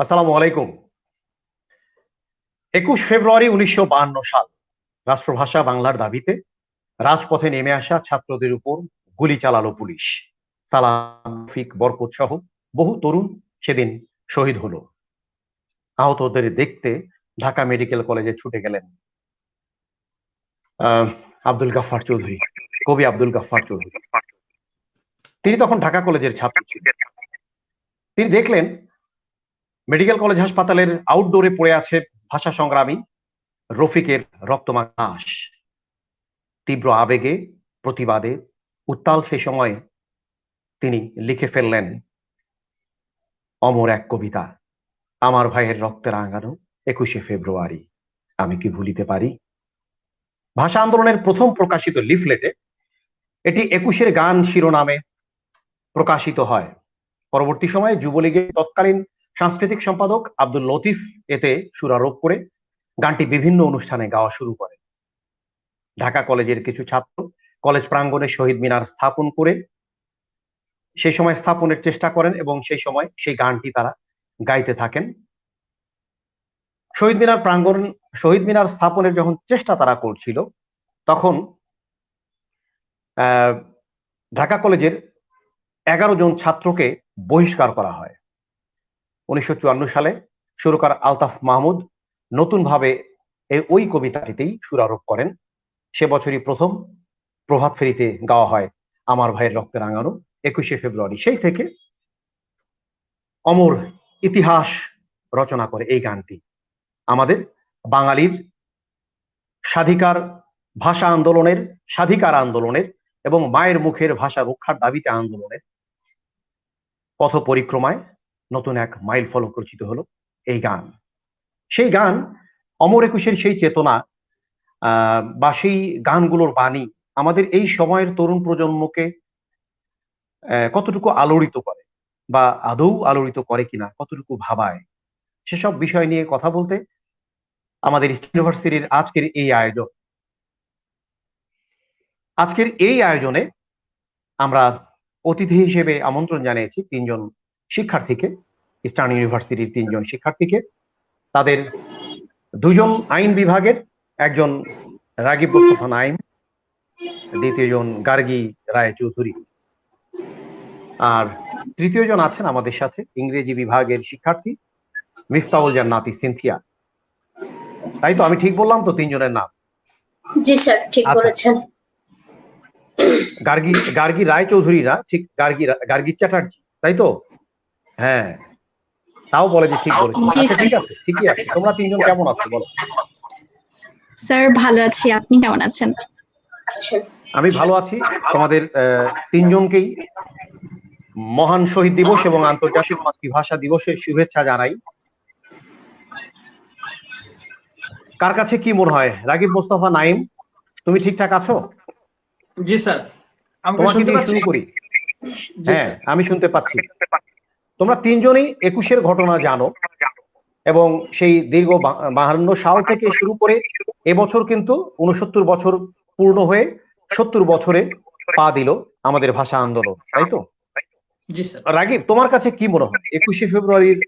আসসালামু আলাইকুম। 21 ফেব্রুয়ারি 1952 সাল, রাষ্ট্রভাষা বাংলার দাবিতে রাজপথে নেমে আসা ছাত্রদের উপর গুলি চালালো পুলিশ। সালাম, ফিক, বরকত সহ বহু তরুণ সেদিন শহীদ হলো। আহতদের দেখতে ঢাকা মেডিকেল কলেজে ছুটে গেলেন আহ, আব্দুল গাফফার চৌধুরী, কবি আব্দুল গাফফার চৌধুরী। তিনি তখন ঢাকা কলেজের ছাত্র ছিলেন। তিনি দেখলেন মেডিকেল কলেজ হাসপাতালের আউটডোরে পড়ে আছে ভাষা সংগ্রামী রফিকের রক্তমাখা লাশ। তীব্র আবেগে, প্রতিবাদে উত্তাল সেই সময়ে তিনি লিখে ফেললেন অমর এক কবিতা, আমার ভাইয়ের রক্তে রাঙানো 21 ফেব্রুয়ারি, আমি কি ভুলিতে পারি। ভাষা আন্দোলনের প্রথম প্রকাশিত লিফলেটে এটি 21-এর গান শিরোনামে প্রকাশিত হয়। পরবর্তী সময়ে যুবলীগের তৎকালীন সাংস্কৃতিক সম্পাদক আব্দুল লতিফ এতে সুরারোপ করে গানটি বিভিন্ন অনুষ্ঠানে গাওয়া শুরু করে। ঢাকা কলেজের কিছু ছাত্র কলেজ প্রাঙ্গণে শহীদ মিনার স্থাপন করে সেই সময় স্থাপনের চেষ্টা করেন এবং সেই সময় সেই গানটি তারা গাইতে থাকেন। শহীদ মিনার স্থাপনের যখন চেষ্টা তারা করছিল, তখন ঢাকা কলেজের 11 জন ছাত্রকে বহিষ্কার করা হয়। 1954 সালে সুরকার আলতাফ মাহমুদ নতুনভাবে ওই কবিতাটিতেই সুরারোপ করেন। সে বছরই প্রথম প্রভাত ফেরিতে গাওয়া হয় আমার ভাইয়ের রক্তে রাঙানো 21 ফেব্রুয়ারি। সেই থেকে অমর ইতিহাস রচনা করে এই গানটি। আমাদের বাঙালির স্বাধিকার, ভাষা আন্দোলনের, স্বাধিকার আন্দোলনের এবং মায়ের মুখের ভাষা রক্ষার দাবিতে আন্দোলনের পথ পরিক্রমায় নতুন এক মাইল ফলক রচিত হলো এই গান। সেই গান, অমর একুশের সেই চেতনা বা সেই গানগুলোর বাণী আমাদের এই সময়ের তরুণ প্রজন্মকে কতটুকু আলোড়িত করে বা আদৌ আলোড়িত করে কিনা, কতটুকু ভাবায়, সেসব বিষয় নিয়ে কথা বলতে আমাদের ইস্টার্ন ইউনিভার্সিটির আজকের এই আয়োজনে আমরা অতিথি হিসেবে আমন্ত্রণ জানিয়েছি 3 জন শিক্ষার্থীকে, ইস্টার্ন ইউনিভার্সিটির 3 জন শিক্ষার্থীকে। তাদের 2 জন আইন বিভাগের, একজন রাগিব মোস্তফা নাইম, দ্বিতীয় জন গার্গী রায় চৌধুরী, আর তৃতীয় জন আছেন আমাদের সাথে ইংরেজি বিভাগের শিক্ষার্থী মিফতাহুল জান্নাতি সিনথিয়া। তাই তো, আমি ঠিক বললাম তো 3 জনের নাম? জি স্যার, ঠিক বলেছেন। গার্গী রায় চৌধুরী না, ঠিক গার্গী চ্যাটার্জি, তাই তো? হ্যাঁ, তাও বলে যে ঠিক বলেছি। আচ্ছা, ঠিক আছে, ঠিকই আছে। তোমরা 3 জন কেমন আছো বলো? স্যার ভালো আছি, আপনি কেমন আছেন? আমি ভালো আছি। তোমাদের 3 জনকেই মহান শহীদ দিবস এবং আন্তর্জাতিক মাতৃভাষা দিবসের শুভেচ্ছা জানাই। কার কাছে কি মনে হয়? রাগিব মোস্তফা নাইম, তুমি ঠিকঠাক আছো? জি স্যার, তোমাকে দিয়ে শুরু করি। হ্যাঁ, আমি শুনতে পাচ্ছি। তোমরা 3 জনই 21-এর ঘটনা জানো এবং সেই দীর্ঘ 52 সাল থেকে শুরু করে এবছর কিন্তু 69 বছর পূর্ণ হয়ে 70 বছরে পা দিল আমাদের ভাষা আন্দোলন, তাই তো? জি স্যার। রাগিব, তোমার কাছে কি মনে হয় 21শে ফেব্রুয়ারির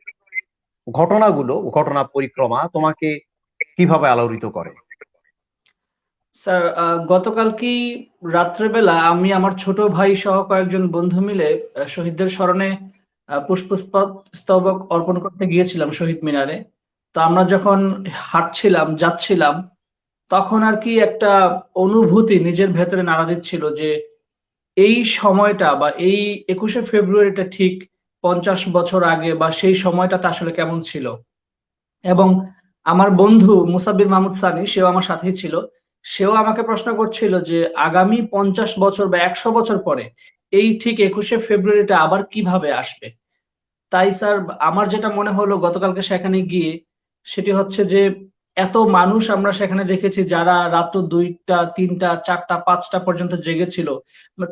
ঘটনা পরিক্রমা তোমাকে কিভাবে আলোড়িত করে? স্যার, গতকালকেই রাত্রেবেলা আমি আমার ছোট ভাই সহ কয়েকজন বন্ধু মিলে শহীদদের স্মরণে পুষ্পস্তবক অর্পণ করতে গিয়েছিলাম শহীদ মিনারে। তো আমরা যখন যাচ্ছিলাম, তখন আর কি একটা অনুভূতি নিজের ভেতরে নাড়া দিচ্ছিল যে এই সময়টা বা এই 21শে ফেব্রুয়ারিটা ঠিক 50 বছর আগে বা সেই সময়টাতে আসলে কেমন ছিল। এবং আমার বন্ধু মুসাব্বির মাহমুদ সানি, সেও আমার সাথেই ছিল। সেও আমাকে প্রশ্ন করছিল যে আগামী 50 বছর বা 100 বছর পরে এই ঠিক 21শে ফেব্রুয়ারিটা আবার কিভাবে আসবে। তাই স্যার, আমার যেটা মনে হলো গতকালকে সেখানে গিয়ে, সেটি হচ্ছে যে এত মানুষ আমরা সেখানে দেখেছি যারা রাত্র 2টা 3টা 4টা 5টা পর্যন্ত জেগেছিল।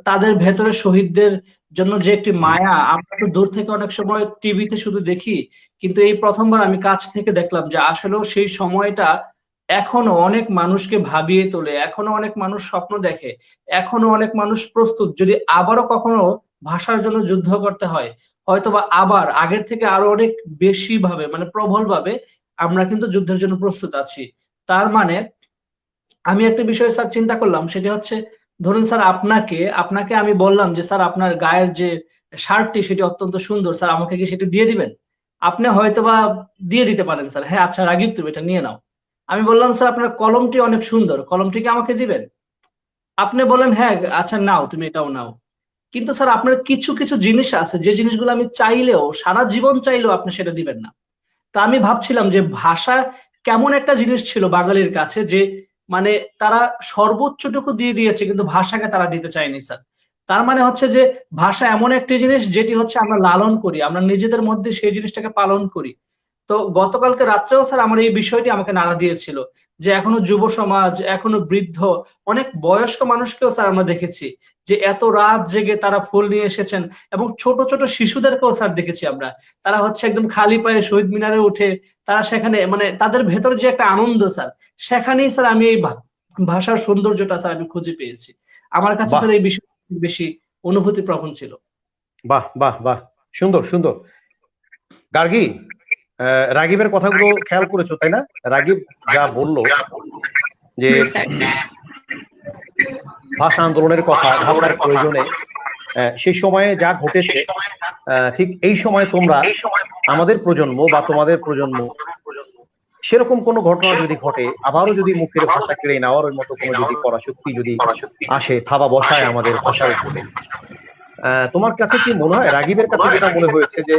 তাদের ভেতরে শহীদদের জন্য যে একটি মায়া, আমরা তো দূর থেকে অনেক সময় টিভিতে শুধু দেখি, কিন্তু এই প্রথমবার আমি কাছ থেকে দেখলাম যে আসলেও সেই সময়টা এখনো অনেক মানুষকে ভাবিয়ে তোলে, এখনো অনেক মানুষ স্বপ্ন দেখে, এখনো অনেক মানুষ প্রস্তুত যদি আবারও কখনো ভাষার জন্য যুদ্ধ করতে হয়, হয়তোবা আবার আগের থেকে আরো অনেক বেশি ভাবে মানে প্রবল ভাবে আমরা কিন্তু যুদ্ধের জন্য প্রস্তুত আছি। তার মানে আমি একটা বিষয় স্যার চিন্তা করলাম, সেটা হচ্ছে ধরুন স্যার আপনাকে আপনাকে আমি বললাম যে স্যার আপনার গায়ের যে শার্টটি সেটি অত্যন্ত সুন্দর, স্যার আমাকে কি সেটি দিয়ে দিবেন? আপনি হয়তোবা দিয়ে দিতে পারেন স্যার, হ্যাঁ আচ্ছা রাগিব তুমি এটা নিয়ে নাও। আমি বললাম স্যার আপনার কলমটি অনেক সুন্দর, কলমটি কি আমাকে দিবেন? আপনি বলেন হ্যাঁ আচ্ছা নাও তুমি এটাও নাও। কিন্তু স্যার আপনার কিছু কিছু জিনিস আছে যে জিনিসগুলো আমি চাইলেও সারা জীবন চাইলেও আপনি সেটা দিবেন না। তা আমি ভাবছিলাম যে ভাষা কেমন একটা জিনিস ছিল বাঙালির কাছে যে মানে তারা সর্বোচ্চটুকু দিয়ে দিয়েছে কিন্তু ভাষাকে তারা দিতে চায়নি স্যার। তার মানে হচ্ছে যে ভাষা এমন একটি জিনিস যেটি হচ্ছে আমরা লালন করি, আমরা নিজেদের মধ্যে সেই জিনিসটাকে পালন করি। তো গতকালকে রাত্রেও স্যার আমার এই বিষয়টি আমাকে নাড়া দিয়েছিল যে এখনো যুব সমাজ, এখনো বৃদ্ধ, অনেক বয়স্ক মানুষকেও স্যার আমরা দেখেছি যে এত রাত জেগে তারা ফুল নিয়ে এসেছেন, এবং ছোট ছোট শিশুদেরকেও স্যার দেখেছি আমরা, তারা হচ্ছে একদম খালি পায়ে শহীদ মিনারে উঠে তারা সেখানে মানে তাদের ভেতরে যে একটা আনন্দ স্যার, সেখানেই স্যার আমি এই ভাষার সৌন্দর্যটা স্যার আমি খুঁজে পেয়েছি। আমার কাছে বাহ স্যার এই বিষয় বেশি অনুভূতি প্রবণ ছিল। বাহ বাহ বাহ, সুন্দর সুন্দর। গার্গী, রাগিবের কথাগুলো খেয়াল করেছো তাই না? রাগিব যা বললো যে জি স্যার। ভাষা আন্দোলনের কথা, ভাষার প্রয়োজনে সেই সময়ে যা ঘটেছে, ঠিক এই সময় তোমরা, আমাদের প্রজন্ম বা তোমাদের প্রজন্ম, সেরকম কোনো ঘটনা যদি ঘটে, আবারও যদি মুখের ভাষা কেড়ে নেওয়ার মতো কোনো যদি পরাশক্তি যদি আসে, থাবা বসায় আমাদের ভাষার উপরে, তোমার কাছে কি মনে হয়? রাগিবের কাছে যেটা মনে হয়েছে যে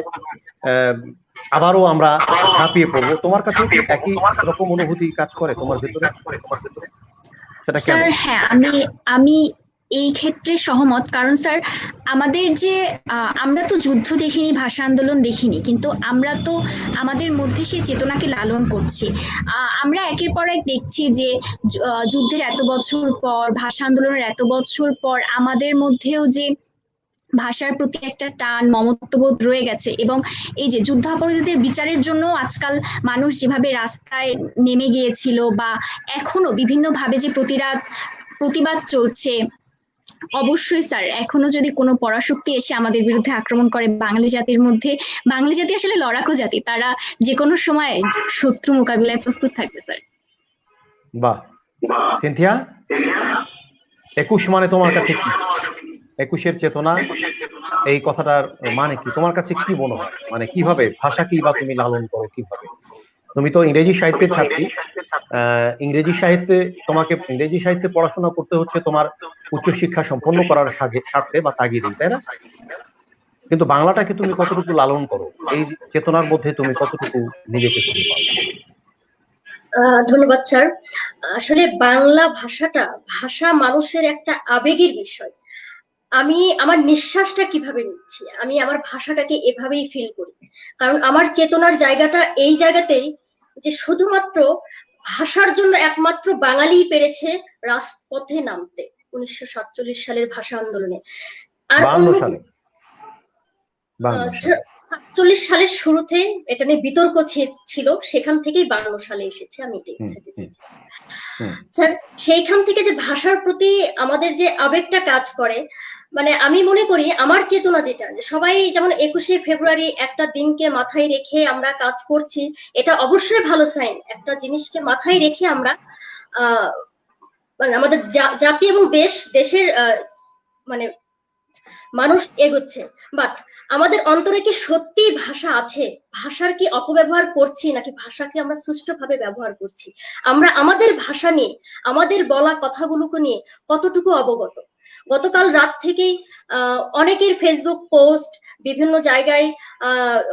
আবারও আমরা ঝাঁপিয়ে পড়বো, তোমার কাছে কি একই রকম অনুভূতি কাজ করে তোমার ভেতরে? সেটা কেন? স্যার হ্যাঁ, আমি আমি এই ক্ষেত্রে সহমত, কারণ স্যার আমাদের যে আমরা তো যুদ্ধ দেখিনি, ভাষা আন্দোলন দেখিনি, কিন্তু আমরা তো আমাদের মধ্যে সেই চেতনাকে লালন করছি। আমরা একের পর এক দেখছি যে যুদ্ধের এত বছর পর, ভাষা আন্দোলনের এত বছর পর আমাদের মধ্যেও যে ভাষার প্রতি একটা টান, মমত্ববোধ রয়ে গেছে, এবং এই যে যুদ্ধাপরাধীদের বিচারের জন্য আজকাল মানুষ যেভাবে রাস্তায় নেমে গিয়েছিল, বা এখনো বিভিন্ন ভাবে যে প্রতিবাদ চলছে, অবশ্যই স্যার এখনো যদি কোনো পরাশক্তি এসে আমাদের বিরুদ্ধে আক্রমণ করে বাঙালি জাতির মধ্যে, বাঙালি জাতি আসলে লড়াকু জাতি, তারা যে কোনো সময় শত্রু মোকাবিলায় প্রস্তুত থাকবে স্যার। বাহ। সিনথিয়া, 21 মানে তোমার কাছে কি? 21-এর চেতনা, এই কথাটার মানে কি তোমার কাছে কি মনে হয়? মানে কিভাবে ভাষা কি বা তুমি লালন করো কিভাবে? তুমি তো ইংরেজি সাহিত্যের ছাত্রী, ইংরেজি সাহিত্যে পড়াশোনা করতে হচ্ছে তোমার উচ্চশিক্ষা সম্পন্ন করার স্বার্থে বা তাগিদেই, তাই না? কিন্তু বাংলাটাকে তুমি কতটুকু লালন করো, এই চেতনার মধ্যে তুমি কতটুকু নিজেকে খুঁজে পাও? ধন্যবাদ স্যার। আসলে বাংলা ভাষা মানুষের একটা আবেগের বিষয়। আমি আমার নিঃশ্বাসটা কিভাবে নিচ্ছি, আমি আমার ভাষাটাকে এভাবেই ফিল করি। কারণ আমার চেতনার জায়গাটা এই জায়গাতেই যে শুধুমাত্র ভাষার জন্য একমাত্র বাঙালিই পেরেছে রাজপথে নামতে 1947 সালের ভাষা আন্দোলনে। আর 52 অন্য সালে, 52 সালে। 47 সালের শুরুতে এটা নিয়ে বিতর্ক ছিল, সেখান থেকেই 52 সালে এসেছে, আমি এটাই বোঝাতে চেয়েছি। স্যার, সেইখান থেকে যে ভাষার প্রতি আমাদের যে আবেগটা কাজ করে, মানে আমি মনে করি আমার চেতনা যেটা, যে সবাই যেমন 21শে ফেব্রুয়ারি একটা দিনকে মাথায় রেখে আমরা কাজ করছি, এটা অবশ্যই ভালো সাইন। একটা জিনিসকে মাথায় রেখে আমরা আহ মানে আমাদের জাতি এবং দেশের মানে মানুষ এগোচ্ছে। বাট আমাদের অন্তরে কি সত্যি ভাষা আছে? ভাষার কি অপব্যবহার করছি, নাকি ভাষাকে আমরা সুষ্ঠুভাবে ব্যবহার করছি? আমরা আমাদের ভাষা নিয়ে, আমাদের বলা কথাগুলোকে নিয়ে কতটুকু অবগত? গতকাল রাত থেকেই অনেকের ফেসবুক পোস্ট, বিভিন্ন জায়গায়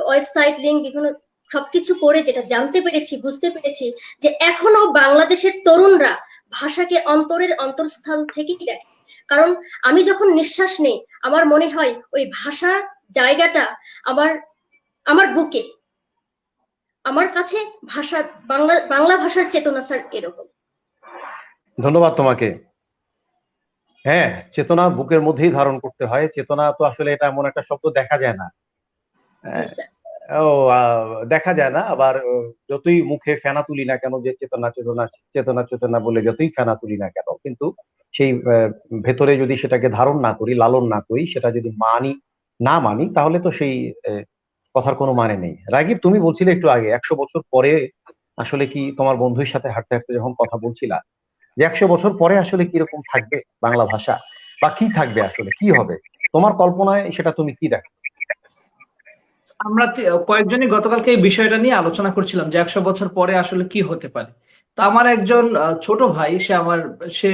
ওয়েবসাইট লিঙ্ক, বিভিন্ন সবকিছু করে যেটা জানতে পেরেছি, বুঝতে পেরেছি যে এখনো বাংলাদেশের তরুণরা ভাষাকে অন্তরের অন্তঃস্থল থেকেই দেখে। কারণ আমি যখন নিঃশ্বাস নেই, আমার মনে হয় ওই ভাষার জায়গাটা আমার আমার বুকে, আমার কাছে ভাষা, বাংলা ভাষার চেতনা স্যার এরকম। ধন্যবাদ তোমাকে। হ্যাঁ, চেতনা বুকের মধ্যেই ধারণ করতে হয়। চেতনা তো আসলে এটা এমন একটা শব্দ, দেখা যায় না। জি স্যার। ও দেখা যায় না। আবার যতই মুখে ফেনা তুলি না কেন যে চেতনা চেতনা চেতনা চেতনা বলে যতই ফেনা তুলি না কেন, কিন্তু সেই ভেতরে যদি সেটাকে ধারণ না করি, লালন না করি, সেটা যদি না মানি, তাহলে তো সেই কথার কোনো মানে নেই। রাগিব, তুমি বলছিলে একটু আগে 100 বছর পরে আসলে কি, তোমার বন্ধুর সাথে হাঁটতে হাঁটতে যখন কথা বলছিলা, যে 100 বছর পরে আসলে কিরকম থাকবে বাংলা ভাষা, বা কি থাকবে, আসলে কি হবে তোমার কল্পনায়, সেটা তুমি কি দেখো? আমরা কয়েকজনই গতকালকে এই বিষয়টা নিয়ে আলোচনা করছিলাম যে 100 বছর পরে আসলে কি হতে পারে। তা আমার একজন ছোট ভাই, সে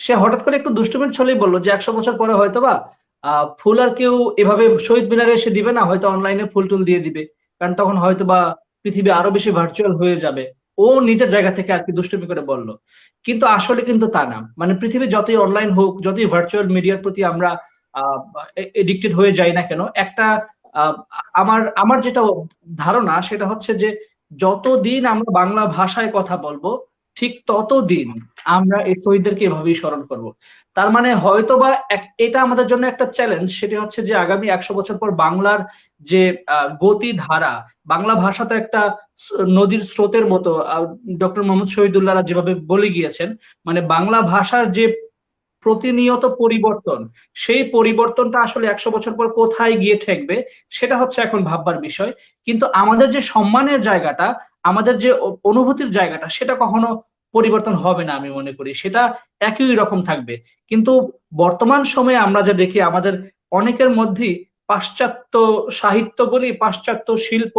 সে হঠাৎ করে একটু দুষ্টুমির ছলেই বলল যে 100 বছর পরে হয়তোবা ফুল আর কেউ এভাবে শহীদ মিনারে এসে দিবে না, হয়তো অনলাইনে ফুল টুল দিয়ে দিবে, কারণ তখন হয়তোবা পৃথিবী আরো বেশি ভার্চুয়াল হয়ে যাবে। ও নিজের জায়গা থেকে আর কি দুষ্টুমি করে বলল, কিন্তু আসলে কিন্তু তা না। মানে পৃথিবী যতই অনলাইন হোক, যতই ভার্চুয়াল মিডিয়ার প্রতি আমরা এডিক্টেড হয়ে যাই না কেন, একটা আহ, আমার আমার যেটা ধারণা সেটা হচ্ছে যে যতদিন আমরা বাংলা ভাষায় কথা বলবো, ঠিক ততদিন আমরা এই শহীদদেরকে এভাবেই স্মরণ করব। তার মানে হয়তোবা এটা আমাদের জন্য একটা চ্যালেঞ্জ, সেটা হচ্ছে যে আগামী 100 বছর পর বাংলার যে গতি ধারা, বাংলা ভাষা তো একটা নদীর স্রোতের মতো। ডক্টর মোহাম্মদ শহীদুল্লাহরা যেভাবে বলে গিয়েছেন, মানে বাংলা ভাষার যে প্রতিনিয়ত পরিবর্তন, সেই পরিবর্তনটা আসলে 100 বছর পর কোথায় গিয়ে ঠেকবে সেটা হচ্ছে এখন ভাববার বিষয়। কিন্তু আমাদের যে সম্মানের জায়গাটা, আমাদের যে অনুভূতির জায়গাটা, সেটা কখনো পরিবর্তন হবে না আমি মনে করি, সেটা একই রকম থাকবে। কিন্তু বর্তমান সময়ে আমরা যা দেখি, আমাদের অনেকের মধ্যেই পাশ্চাত্য সাহিত্য বলি, পাশ্চাত্য শিল্প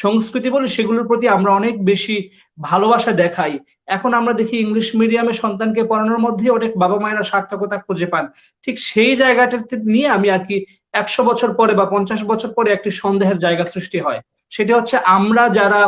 সংস্কৃতি বলি, সেগুলোর প্রতি আমরা অনেক বেশি ভালোবাসা দেখাই। এখন আমরা দেখি ইংলিশ মিডিয়ামে সন্তানকে পড়ানোর মধ্যে অনেক বাবা মায়েরা সার্থকতা খুঁজে পান। ঠিক সেই জায়গাটাতে নিয়ে আমি আর কি 100 বছর পরে বা 50 বছর পরে একটি সন্দেহের জায়গা সৃষ্টি হয়। সেটা হচ্ছে আমরা যারা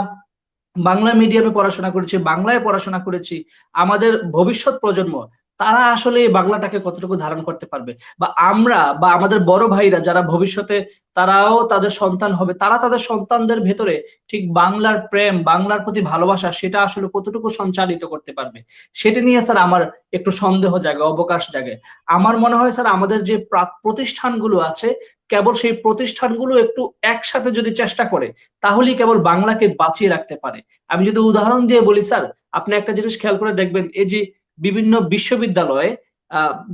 বাংলা মিডিয়ামে পড়াশোনা করেছি, বাংলায় পড়াশোনা করেছি, আমাদের ভবিষ্যৎ প্রজন্ম তারা আসলে এই বাংলাটাকে কতটুকু ধারণ করতে পারবে, বা আমরা বা আমাদের বড় ভাইরা যারা ভবিষ্যতে তারাও তাদের সন্তান হবে, তারা তাদের সন্তানদের ভেতরে ঠিক বাংলার প্রেম, বাংলার প্রতি ভালোবাসা সেটা আসলে কতটুকু সঞ্চারিত করতে পারবে, সেটা নিয়ে স্যার আমার একটু সন্দেহ জাগে, অবকাশ জাগে। আমার মনে হয় স্যার আমাদের যে প্রতিষ্ঠানগুলো আছে, কেবল সেই প্রতিষ্ঠানগুলো একটু একসাথে যদি চেষ্টা করে, তাহলেই কেবল বাংলাকে বাঁচিয়ে রাখতে পারে। আমি যদি উদাহরণ দিয়ে বলি স্যার, আপনি একটা জিনিস খেয়াল করে দেখবেন, এই যে বিভিন্ন বিশ্ববিদ্যালয়ে,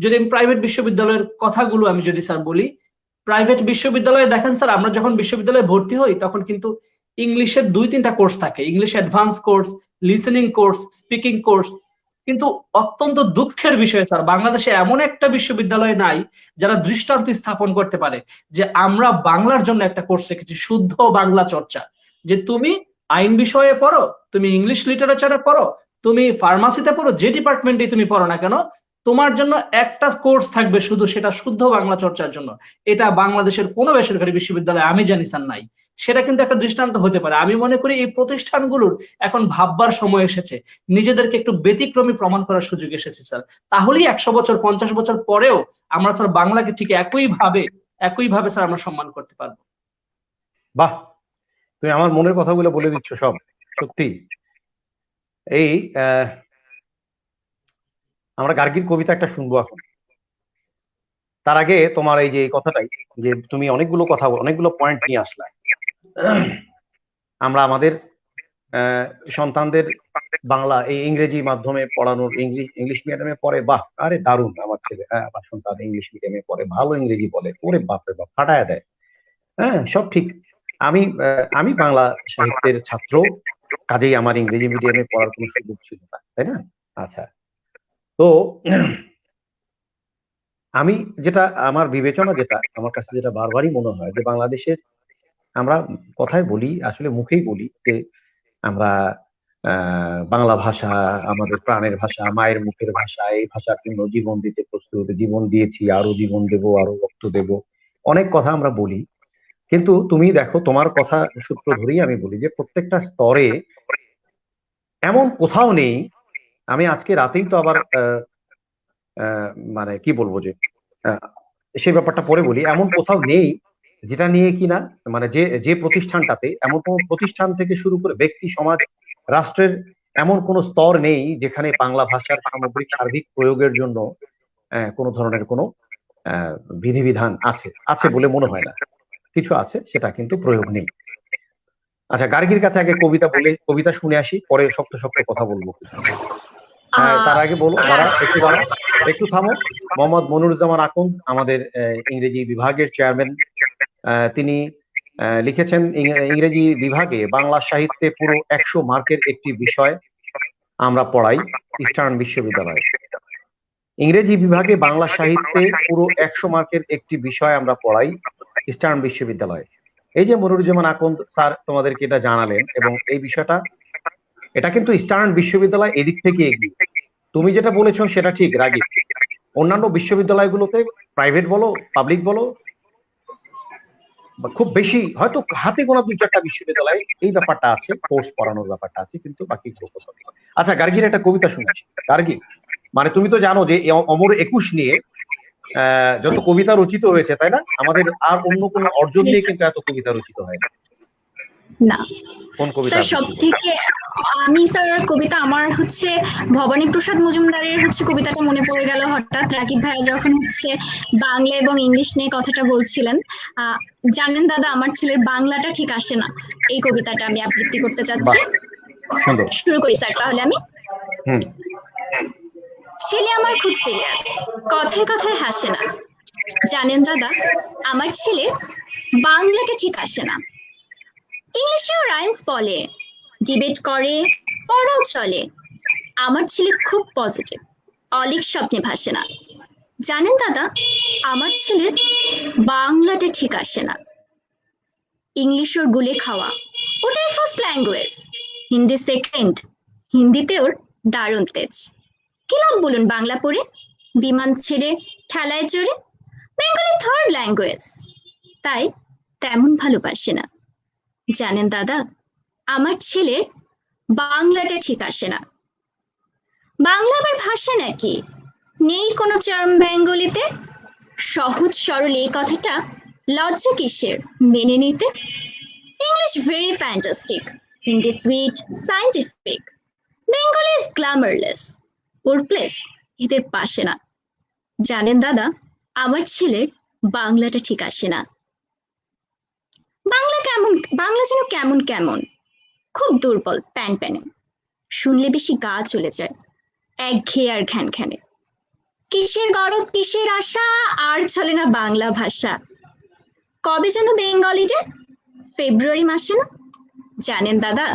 যদি আমি প্রাইভেট বিশ্ববিদ্যালয়ের কথাগুলো আমি যদি স্যার বলি, প্রাইভেট বিশ্ববিদ্যালয়ে দেখেন স্যার, আমরা যখন বিশ্ববিদ্যালয়ে ভর্তি হই তখন কিন্তু ইংলিশের 2-3টা কোর্স থাকে, English advance course, listening course, speaking course. কিন্তু অত্যন্ত দুঃখের বিষয় স্যার, বাংলাদেশে এমন একটা বিশ্ববিদ্যালয় নাই যারা দৃষ্টান্ত স্থাপন করতে পারে যে আমরা বাংলার জন্য একটা কোর্স রেখেছি, শুদ্ধ বাংলা চর্চা। যে তুমি আইন বিষয়ে পড়ো, তুমি ইংলিশ লিটারেচারে পড়ো, তুমি ফার্মাসিতে পড়ো, যে ডিপার্টমেন্টে তুমি পড়ো না কেন, তোমার জন্য একটা কোর্স থাকবে শুধু, সেটা শুদ্ধ বাংলা চর্চার জন্য। এটা বাংলাদেশের কোনো বেসরকারি বিশ্ববিদ্যালয়ে আমি জানি স্যার নাই। সেটা কিন্তু একটা দৃষ্টান্ত হতে পারে। আমি মনে করি এই প্রতিষ্ঠানগুলোর এখন ভাববার সময় এসেছে, নিজেদেরকে একটু ব্যতিক্রমী প্রমাণ করার সুযোগ এসেছে স্যার। তাহলেই 100 বছর 50 বছর পরেও আমরা স্যার বাংলাকে ঠিক একইভাবে স্যার আমরা সম্মান করতে পারবো। বাহ, তুমি আমার মনের কথাগুলো বলে দিচ্ছ সব, সত্যি। এই আমরা গার্গীর কবিতা একটা শুনবো এখন। তার আগে তোমার এই যে এই কথাটাই, যে তুমি অনেকগুলো পয়েন্ট নিয়ে আসলা। আমরা আমাদের সন্তানদের বাংলা এই ইংরেজি মাধ্যমে পড়ানোর, ইংলিশ মিডিয়ামে পড়ে, বাহ, আরে দারুণ, আমার ছেলে, আমার সন্তান ইংলিশ মিডিয়ামে পড়ে, ভালো ইংরেজি বলে, ওরে বাপরে বাপ, ফাটায় দেয়। হ্যাঁ, সব ঠিক। আমি বাংলা সাহিত্যের ছাত্র, কাজেই আমার ইংরেজি মিডিয়ামে পড়ার কোনো সুযোগ ছিল না, তাই না? আচ্ছা, তো আমি যেটা, আমার বিবেচনা যেটা, আমার কাছে যেটা বারবারই মনে হয়, যে বাংলাদেশের, আমরা কথায় বলি, আসলে মুখেই বলি যে আমরা বাংলা ভাষা আমাদের প্রাণের ভাষা, মায়ের মুখের ভাষা, এই ভাষার জন্য জীবন দিতে প্রস্তুত, জীবন দিয়েছি, আরো জীবন দেব, আরো রক্ত দেব, অনেক কথা আমরা বলি। কিন্তু তুমি দেখো, তোমার কথা সূত্র ধরেই আমি বলি যে প্রত্যেকটা স্তরে এমন কোথাও নেই। আমি আজকে রাতেই তো আবার মানে কি বলবো, যে সেই ব্যাপারটা পরে বলি, এমন কোথাও নেই যেটা নিয়ে কিনা, মানে যে যে প্রতিষ্ঠানটাতে, এমন কোন প্রতিষ্ঠান থেকে শুরু করে ব্যক্তি, সমাজ, রাষ্ট্রের এমন কোন স্তর নেই যেখানে বাংলা ভাষার সামগ্রিক সার্বিক প্রয়োগের জন্য কোনো ধরনের কোনো বিধিবিধান আছে বলে মনে হয় না। কিছু আছে, সেটা কিন্তু প্রয়োগ নেই। আচ্ছা, গার্গীর কাছে আগে কবিতা শুনে আসি, পরে শক্ত শক্ত কথা বলবো। তার আগে বলো, দাঁড়া একটু থামো। মোহাম্মদ মনিরুজ্জামান আকুন আমাদের ইংরেজি বিভাগের চেয়ারম্যান, তিনি লিখেছেন ইংরেজি বিভাগে বাংলা সাহিত্যে পুরো 100 মার্কের একটি বিষয় আমরা পড়াই ইস্টার্ন বিশ্ববিদ্যালয়ে। ইংরেজি বিভাগে বাংলা সাহিত্যে পুরো 100 মার্কের একটি বিষয় আমরা পড়াই ইস্টার্ন বিশ্ববিদ্যালয়ে। এই যে মনিরুজ্জামান আকুন স্যার তোমাদেরকে এটা জানালেন, এবং এই বিষয়টা এটা কিন্তু ইস্টার্ন বিশ্ববিদ্যালয় এদিক থেকে এগিয়ে। তুমি যেটা বলেছো সেটা ঠিক রাগী, অন্যান্য বিশ্ববিদ্যালয়গুলোতে প্রাইভেট বলো পাবলিক বলো খুব বেশি হয়তো হাতে গোনা 2-4টা বিশ্ববিদ্যালয়ে এই ব্যাপারটা আছে, কোর্স পড়ানোর ব্যাপারটা আছে, কিন্তু বাকি কোথাও। আচ্ছা, গার্গীর একটা কবিতা শুনেছি। গার্গী, মানে তুমি তো জানো যে অমর 21 নিয়ে যত কবিতা রচিত হয়েছে, তাই না? আমাদের আর অন্য কোন অর্জন নিয়ে কিন্তু এত কবিতা রচিত হয় না। কোন কবিতা? স্যার সব থেকে আমি স্যার কবিতা আমার হচ্ছে ভবানী প্রসাদ মজুমদারের হচ্ছে কবিতাটা মনে পড়ে গেল হঠাৎ, রাকিব ভাইয়া যখন হচ্ছে বাংলা এবং ইংলিশ নিয়ে কথাটা বলছিলেন। জানেন দাদা, আমার ছেলের বাংলাটা ঠিক আসে না, এই কবিতাটা আমি আবৃত্তি করতে চাচ্ছি। শুরু করি স্যার তাহলে আমি। ছেলে আমার খুব সিরিয়াস, কথায় কথায় হাসে না। জানেন দাদা, আমার ছেলে বাংলাটা ঠিক আসে না। ইংলিশেও রাইমস বলে, ডিবেট করে, পড়াও চলে। আমার ছেলে খুব পজিটিভ, অলিক স্বপ্নে ভাসে না। জানেন দাদা, আমার ছেলের বাংলাটা ঠিক আসে না। ইংলিশ ওর গুলে খাওয়া, ওটাই ফার্স্ট ল্যাঙ্গুয়েজ। হিন্দি সেকেন্ড, হিন্দিতে ওর দারুণ তেজ। কি লাভ বলুন বাংলা পড়ে, বিমান ছেড়ে ঠেলায় চড়ে। বেঙ্গলি থার্ড ল্যাঙ্গুয়েজ, তাই তেমন ভালোবাসে না। জানেন দাদা, আমার ছেলের বাংলাটা ঠিক আসে না। বাংলা আবার ভাষা নাকি, নেই কোনো চার্ম বেঙ্গলিতে। সহজ সরল এই কথাটা লজ্জা কিসের মেনে নিতে। English very fantastic, Hindi sweet scientific, Bengali is glamourless, or place এদের পাশে না। জানেন দাদা, আমার ছেলের বাংলাটা ঠিক আসে না। বাংলা যেন কেমন কেমন, খুব দুর্বল, প্যান প্যানে, শুনলে বেশি গা চলে যায়, একঘেয়ে আর ঘ্যান ঘ্যানে। কিসের গরব কিসের আশা, আর চলে না বাংলা ভাষা। কবে যেন বেঙ্গলি ডে, ফেব্রুয়ারি মাসে না। জানেন দাদা,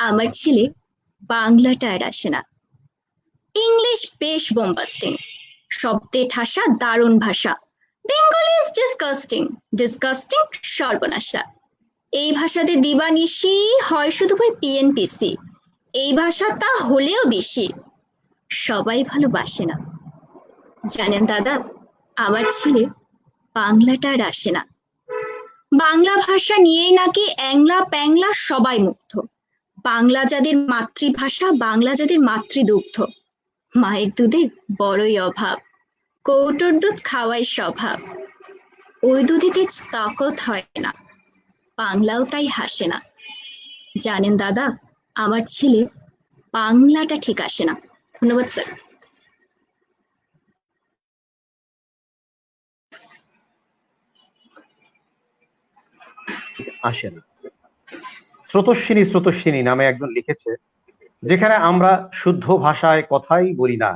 আমার ছেলে বাংলাটা আর আসে না। ইংলিশ বেশ বোম্বাস্টিং, শব্দে ঠাসা দারুণ ভাষা। বেঙ্গলি ইজ ডিসকাস্টিং, ডিসকাস্টিং সর্বনাশা। এই ভাষাতে দিবানিশি হয় শুধু ভাই পিএনপিসি। এই ভাষাটা হলেও দিশি, সবাই ভালোবাসে না। জানেন দাদা, আমার ছেলে বাংলাটা আর আসে না। বাংলা ভাষা নিয়েই নাকি অ্যাংলা প্যাংলা সবাই মুগ্ধ। বাংলা যাদের মাতৃভাষা, বাংলা যাদের মাতৃদুগ্ধ। মায়ের দুধের বড়ই অভাব, কৌটোর দুধ খাওয়াই স্বভাব। ওই দুধেতে তাকত হয় না, বাংলাও তাই হাসে না। জানেন দাদা, আমার ছেলে বাংলাটা ঠিক আসে না। ধন্যবাদ স্যার। আসে না। স্রোতস্বিনী নামে একজন লিখেছে, যেখানে আমরা শুদ্ধ ভাষায় কথাই বলি না,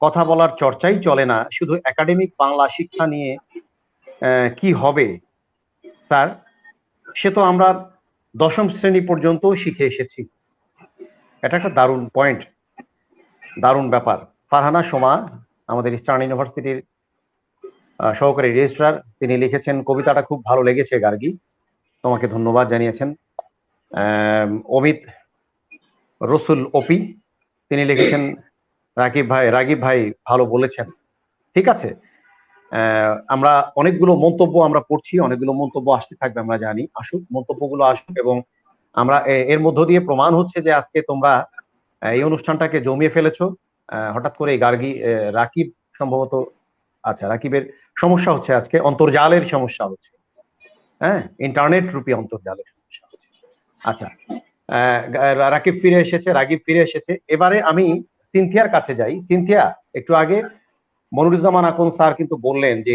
কথা বলার চর্চাই চলে না, শুধু একাডেমিক বাংলা শিক্ষা নিয়ে কি হবে স্যার? সে তো আমরা 10ম শ্রেণী পর্যন্ত শিখে এসেছি। এটা একটা দারুণ পয়েন্ট, দারুণ ব্যাপার। ফারহানা সোমা আমাদের ইস্টার্ন ইউনিভার্সিটির সহকারী রেজিস্ট্রার, তিনি লিখেছেন, কবিতাটা খুব ভালো লেগেছে গার্গী, তোমাকে ধন্যবাদ জানিয়েছেন। অমিত রসুল ওপি তিনি লিখেছেন, রাগিব ভাই ভালো বলেছেন। ঠিক আছে, আমরা অনেকগুলো মন্তব্য আমরা পড়ছি, অনেকগুলো মন্তব্য আসতে থাকবে, আমরা জানি, আসুক মন্তব্যগুলো আসুক, এবং আমরা এর মধ্য দিয়ে প্রমাণ হচ্ছে যে আজকে তোমরা এই অনুষ্ঠানটাকে জমিয়ে ফেলেছো। হঠাৎ করে রাকিব সম্ভবত, আচ্ছা রাকিবের সমস্যা হচ্ছে, আজকে অন্তর্জালের সমস্যা হচ্ছে, হ্যাঁ, ইন্টারনেট রূপী অন্তর্জালের সমস্যা হচ্ছে। আচ্ছা, রাকিব ফিরে এসেছে। এবারে আমি সিনথিয়ার কাছে যাই। সিনথিয়া, একটু আগে মনিরুজ্জামান আকুন স্যার কিন্তু বললেন যে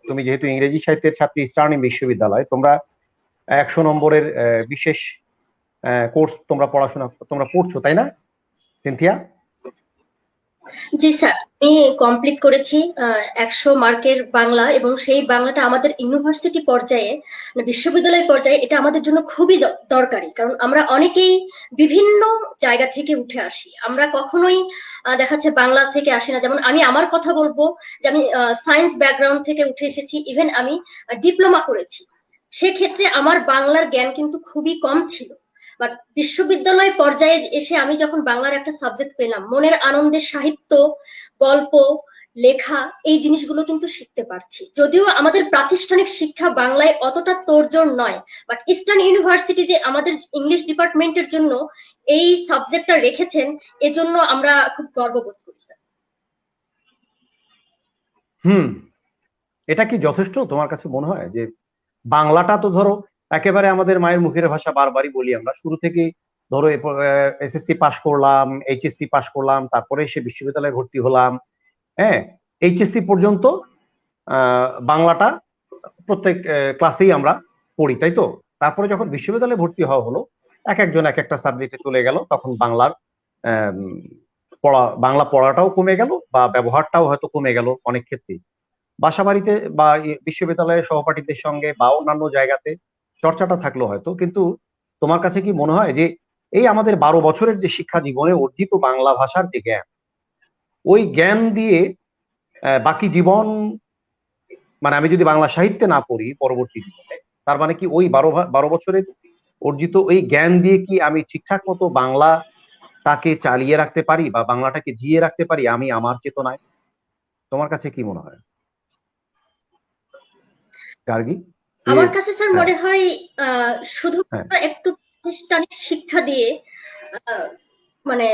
তুমি যেহেতু ইংরেজি সাহিত্যের ছাত্রী ইস্টার্ন বিশ্ববিদ্যালয়, তোমরা 100 নম্বরের বিশেষ কোর্স তোমরা পড়ছো, তাই না সিনথিয়া? জি স্যার, আমি কমপ্লিট করেছি 100 মার্কের বাংলা, এবং সেই বাংলাটা আমাদের ইউনিভার্সিটি পর্যায়ে মানে বিশ্ববিদ্যালয় পর্যায়ে এটা আমাদের জন্য খুবই দরকারি। কারণ আমরা অনেকেই বিভিন্ন জায়গা থেকে উঠে আসি, আমরা কখনোই দেখা যাচ্ছে বাংলা থেকে আসি না। যেমন আমি আমার কথা বলবো যে আমি সায়েন্স ব্যাকগ্রাউন্ড থেকে উঠে এসেছি, ইভেন আমি ডিপ্লোমা করেছি। সেক্ষেত্রে আমার বাংলার জ্ঞান কিন্তু খুবই কম ছিল। বাট বিশ্ববিদ্যালয় পর্যায়ে এসে আমি যখন বাংলার একটা সাবজেক্ট পেলাম, মনের আনন্দে সাহিত্য, গল্প, লেখা, এই জিনিসগুলো কিন্তু শিখতে পারছি। যদিও আমাদের প্রাতিষ্ঠানিক শিক্ষা বাংলায় অতটা তোড়জোড় নয়, বাট ইস্টার্ন ইউনিভার্সিটি যে আমাদের ইংলিশ ডিপার্টমেন্টের জন্য এই সাবজেক্টটা রেখেছেন, এজন্য আমরা খুব গর্ববোধ করি স্যার। এটা কি যথেষ্ট তোমার কাছে মনে হয়? যে বাংলাটা তো ধরো একেবারে আমাদের মায়ের মুখের ভাষা, বারবারই বলি আমরা, শুরু থেকে ধরো এসএসসি পাশ করলাম, এইচএসসি পাশ করলাম, তারপরে সে বিশ্ববিদ্যালয়ে ভর্তি হলাম, হ্যাঁ, এইচএসসি পর্যন্ত বাংলাটা প্রত্যেক ক্লাসেই আমরা পড়ি, তাই তো? তারপরে যখন বিশ্ববিদ্যালয়ে ভর্তি হওয়া হলো, এক একজন এক একটা সাবজেক্টে চলে গেল, তখন বাংলা পড়াটাও কমে গেল বা ব্যবহারটাও হয়তো কমে গেল অনেক ক্ষেত্রে। বাসা বাড়িতে বা বিশ্ববিদ্যালয়ের সহপাঠীদের সঙ্গে বা অন্যান্য জায়গাতে চর্চাটা থাকলো হয়তো, কিন্তু তোমার কাছে কি মনে হয় যে এই আমাদের 12 বছরের যে শিক্ষা জীবনে অর্জিত বাংলা ভাষার যে জ্ঞান, ওই জ্ঞান দিয়ে বাকি জীবন, মানে আমি যদি বাংলা সাহিত্যে না পড়ি পরবর্তী জীবনে, তার মানে কি ওই 12 বছরের অর্জিত ওই জ্ঞান দিয়ে কি আমি ঠিকঠাক মতো বাংলাটাকে চালিয়ে রাখতে পারি বা বাংলাটাকে জিয়ে রাখতে পারি আমি আমার চেতনায়? তোমার কাছে কি মনে হয় গার্গী? আমার কাছে স্যার হ্যাঁ, মনে হয় শুধু হ্যাঁ, একটু প্রাতিষ্ঠানিক শিক্ষা দিয়ে মানে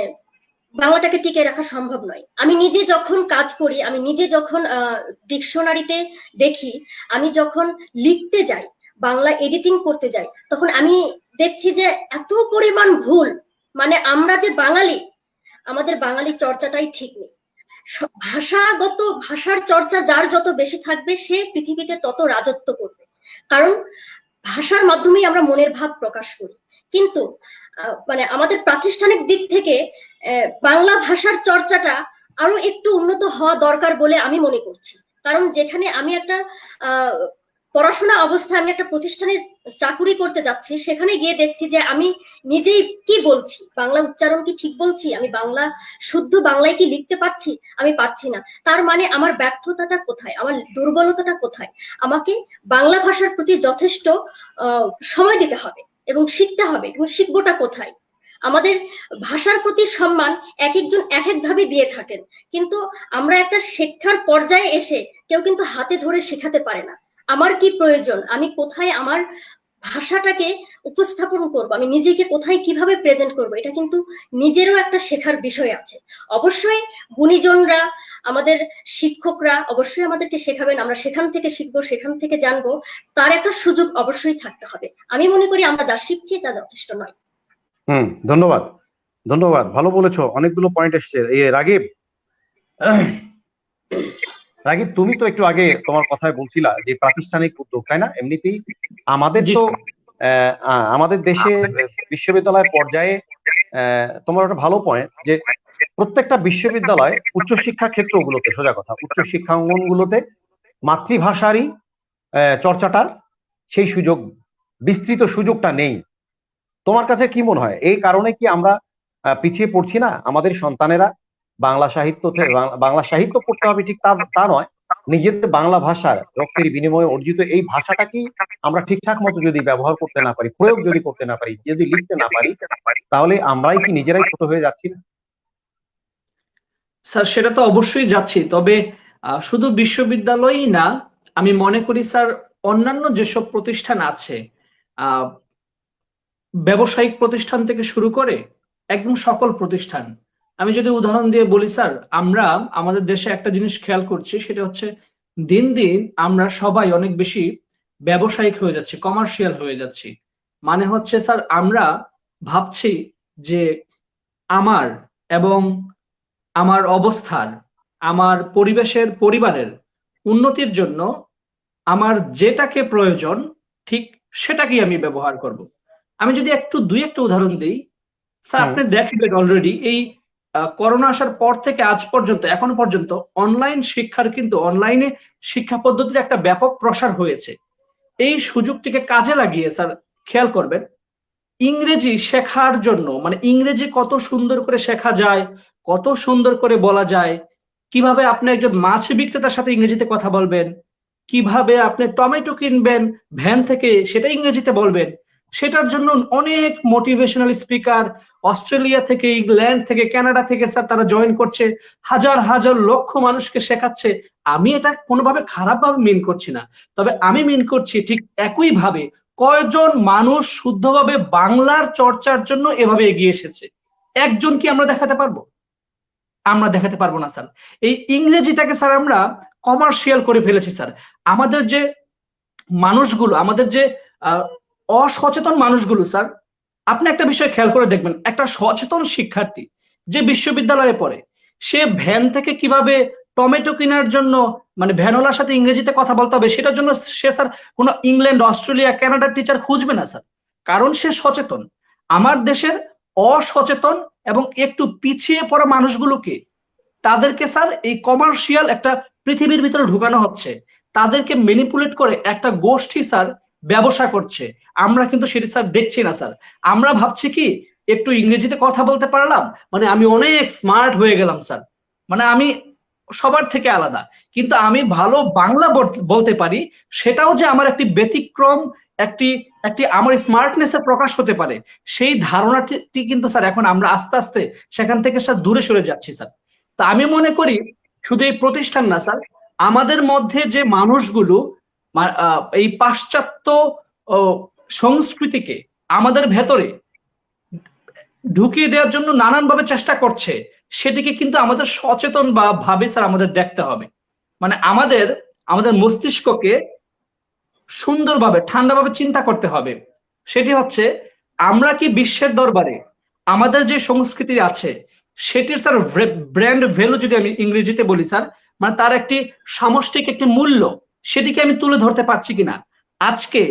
বাংলাটাকে টিকে রাখা সম্ভব নয়। আমি নিজে যখন কাজ করি, আমি নিজে যখন ডিকশনারিতে দেখি, আমি যখন লিখতে যাই, বাংলা এডিটিং করতে যাই, তখন আমি দেখছি যে এত পরিমাণ ভুল। মানে আমরা যে বাঙালি, আমাদের বাঙালি চর্চাটাই ঠিক নেই। ভাষার চর্চা যার যত বেশি থাকবে, সে পৃথিবীতে তত রাজত্ব করবে। কারণ ভাষার মাধ্যমেই আমরা মনের ভাব প্রকাশ করি। কিন্তু মানে আমাদের প্রাতিষ্ঠানিক দিক থেকে বাংলা ভাষার চর্চাটা আরো একটু উন্নত হওয়া দরকার বলে আমি মনে করছি। কারণ যেখানে আমি একটা পড়াশোনা অবস্থায় আমি একটা প্রতিষ্ঠানে চাকুরি করতে যাচ্ছি, সেখানে গিয়ে দেখছি যে আমি নিজেই কি বলছি, বাংলা উচ্চারণ কি ঠিক বলছি, আমি বাংলা শুদ্ধ বাংলায় কি লিখতে পারছি, আমি পারছি না। তার মানে আমার ব্যর্থতাটা কোথায়, আমার দুর্বলতাটা কোথায়? আমাকে বাংলা ভাষার প্রতি যথেষ্ট সময় দিতে হবে এবং শিখতে হবে। এবং শিখবোটা কোথায়? আমাদের ভাষার প্রতি সম্মান এক একজন এক এক ভাবে দিয়ে থাকেন, কিন্তু আমরা একটা শিক্ষার পর্যায়ে এসে কেউ কিন্তু হাতে ধরে শেখাতে পারে না আমার কি প্রয়োজন, আমি কোথায় আমার ভাষাটাকে উপস্থাপন করব, আমি নিজেকে কোথায় কিভাবে প্রেজেন্ট করব। এটা কিন্তু নিজেরও একটা শেখার বিষয় আছে। অবশ্যই গুণীজনরা, আমাদের শিক্ষকরা অবশ্যই আমাদেরকে শেখাবেন, আমরা সেখান থেকে শিখবো, সেখান থেকে জানবো। তার একটা সুযোগ অবশ্যই থাকতে হবে। আমি মনে করি আমরা যা শিখছি তা যথেষ্ট নয়। ধন্যবাদ, ধন্যবাদ, ভালো বলেছো, অনেকগুলো পয়েন্ট এসছে। রাগিব, রাগিব, তুমি তো একটু আগে তোমার কথায় বলছিলা যে প্রাতিষ্ঠানিক উদ্যোগ, তাই না? এমনিতেই আমাদের জি তো স্যার। আমাদের দেশে বিশ্ববিদ্যালয় পর্যায়ে তোমার একটা ভালো পয়েন্ট যে প্রত্যেকটা বিশ্ববিদ্যালয় উচ্চশিক্ষা ক্ষেত্রগুলোতে, সোজা কথা উচ্চশিক্ষা অঙ্গনগুলোতে মাতৃভাষারই চর্চাটার সেই সুযোগ, বিস্তৃত সুযোগটা নেই। তোমার কাছে কি মনে হয় এই কারণে কি আমরা পিছিয়ে পড়ছি না? আমাদের সন্তানেরা বাংলা সাহিত্য পড়তে হবে ঠিক তা নয়, নিজেদের বাংলা ভাষার রক্তের বিনিময়ে অর্জিত এই ভাষাটা কি আমরা ঠিকঠাক মতো যদি ব্যবহার করতে না পারি, প্রয়োগ যদি করতে না পারি, যদি লিখতে না পারি, তাহলে আমরাই কি নিজেরাই ছোট হয়ে যাচ্ছি না? স্যার সেটা তো অবশ্যই যাচ্ছি, তবে শুধু বিশ্ববিদ্যালয়ই না, আমি মনে করি স্যার অন্যান্য যেসব প্রতিষ্ঠান আছে, ব্যবসায়িক প্রতিষ্ঠান থেকে শুরু করে একদম সকল প্রতিষ্ঠান, আমি যদি উদাহরণ দিয়ে বলি স্যার, আমরা আমাদের দেশে একটা জিনিস খেয়াল করছি, সেটা হচ্ছে দিন দিন আমরা সবাই অনেক বেশি ব্যবসায়িক হয়ে যাচ্ছি, কমার্শিয়াল হয়ে যাচ্ছি। মানে হচ্ছে স্যার আমরা ভাবছি যে আমার এবং আমার অবস্থার, আমার পরিবেশের, পরিবারের উন্নতির জন্য আমার যেটাকে প্রয়োজন ঠিক সেটাকেই আমি ব্যবহার করব। আমি যদি দুই একটা উদাহরণ দিই স্যার, আপনি দেখবেন অলরেডি এই করোনা আসার পর থেকে আজ পর্যন্ত এখনো পর্যন্ত অনলাইন শিক্ষার কিন্তু অনলাইনে শিক্ষা পদ্ধতির একটা ব্যাপক প্রসার হয়েছে। এই সুযোগটিকে কাজে লাগিয়ে স্যার খেয়াল করবেন, ইংরেজি শেখার জন্য মানে ইংরেজি কত সুন্দর করে শেখা যায়, কত সুন্দর করে বলা যায়, কিভাবে আপনি একজন মাছ বিক্রেতার সাথে ইংরেজিতে কথা বলবেন, কিভাবে আপনি টমেটো কিনবেন ভ্যান থেকে সেটা ইংরেজিতে বলবেন, সেটার জন্য অনেক মোটিভেশনাল স্পিকার অস্ট্রেলিয়া থেকে, ইংল্যান্ড থেকে, কানাডা থেকে স্যার তারা জয়েন করছে, হাজার হাজার লক্ষ মানুষকে শেখাচ্ছে। আমি এটা কোনোভাবে খারাপভাবে মিন করছি না, তবে আমি মিন করছি ঠিক একই ভাবে কয়জন মানুষ শুদ্ধভাবে বাংলার চর্চার জন্য এভাবে এগিয়ে এসেছে? একজন কি আমরা দেখাতে পারবো? আমরা দেখাতে পারবো না স্যার। এই ইংরেজিটাকে স্যার আমরা কমার্শিয়াল করে ফেলেছি স্যার। আমাদের যে মানুষগুলো, আমাদের যে অসচেতন মানুষগুলো স্যার, আপনি একটা বিষয় খেয়াল করে দেখবেন, একটা সচেতন শিক্ষার্থী যে বিশ্ববিদ্যালয়ে পড়ে, সে ভ্যান থেকে কিভাবে টমেটো কেনার জন্য মানে ভ্যানওয়ালার সাথে ইংরেজিতে কথা বলতে হবে সেটার জন্য সে স্যার কোনো ইংল্যান্ড, অস্ট্রেলিয়া, কানাডার টিচার খুঁজবে না স্যার, কারণ সে সচেতন। আমার দেশের অসচেতন এবং একটু পিছিয়ে পড়া মানুষগুলোকে, তাদেরকে স্যার এই কমার্শিয়াল একটা পৃথিবীর ভিতরে ঢুকানো হচ্ছে, তাদেরকে ম্যানিপুলেট করে একটা গোষ্ঠী স্যার ব্যবসা করছে। আমরা কিন্তু সেটা স্যার দেখছি না স্যার। আমরা ভাবছি কি একটু ইংরেজিতে কথা বলতে পারলাম মানে আমি অনেক স্মার্ট হয়ে গেলাম স্যার, মানে আমি সবার থেকে আলাদা, কিন্তু আমি ভালো বাংলা বলতে পারি, সেটাও যে আমার একটি ব্যতিক্রম, একটি একটি আমার স্মার্টনেস এর প্রকাশ হতে পারে, সেই ধারণাটি কিন্তু স্যার এখন আমরা আস্তে আস্তে সেখান থেকে স্যার দূরে সরে যাচ্ছি স্যার। তা আমি মনে করি শুধু এই প্রতিষ্ঠান না স্যার, আমাদের মধ্যে যে মানুষগুলো এই পাশ্চাত্য সংস্কৃতিকে আমাদের ভেতরে ঢুকিয়ে দেওয়ার জন্য নানানভাবে চেষ্টা করছে, সেটিকে কিন্তু আমাদের সচেতন বা ভাবে স্যার আমাদের দেখতে হবে। মানে আমাদের আমাদের মস্তিষ্ককে সুন্দরভাবে ঠান্ডাভাবে চিন্তা করতে হবে। সেটি হচ্ছে, আমরা কি বিশ্বের দরবারে আমাদের যে সংস্কৃতি আছে সেটির স্যার ব্র্যান্ড ভ্যালু, যদি আমি ইংরেজিতে বলি স্যার, মানে তার একটি সামষ্টিক একটি মূল্য, সেটিকে আমি তুলে ধরতে পারছি কিনা। আজকে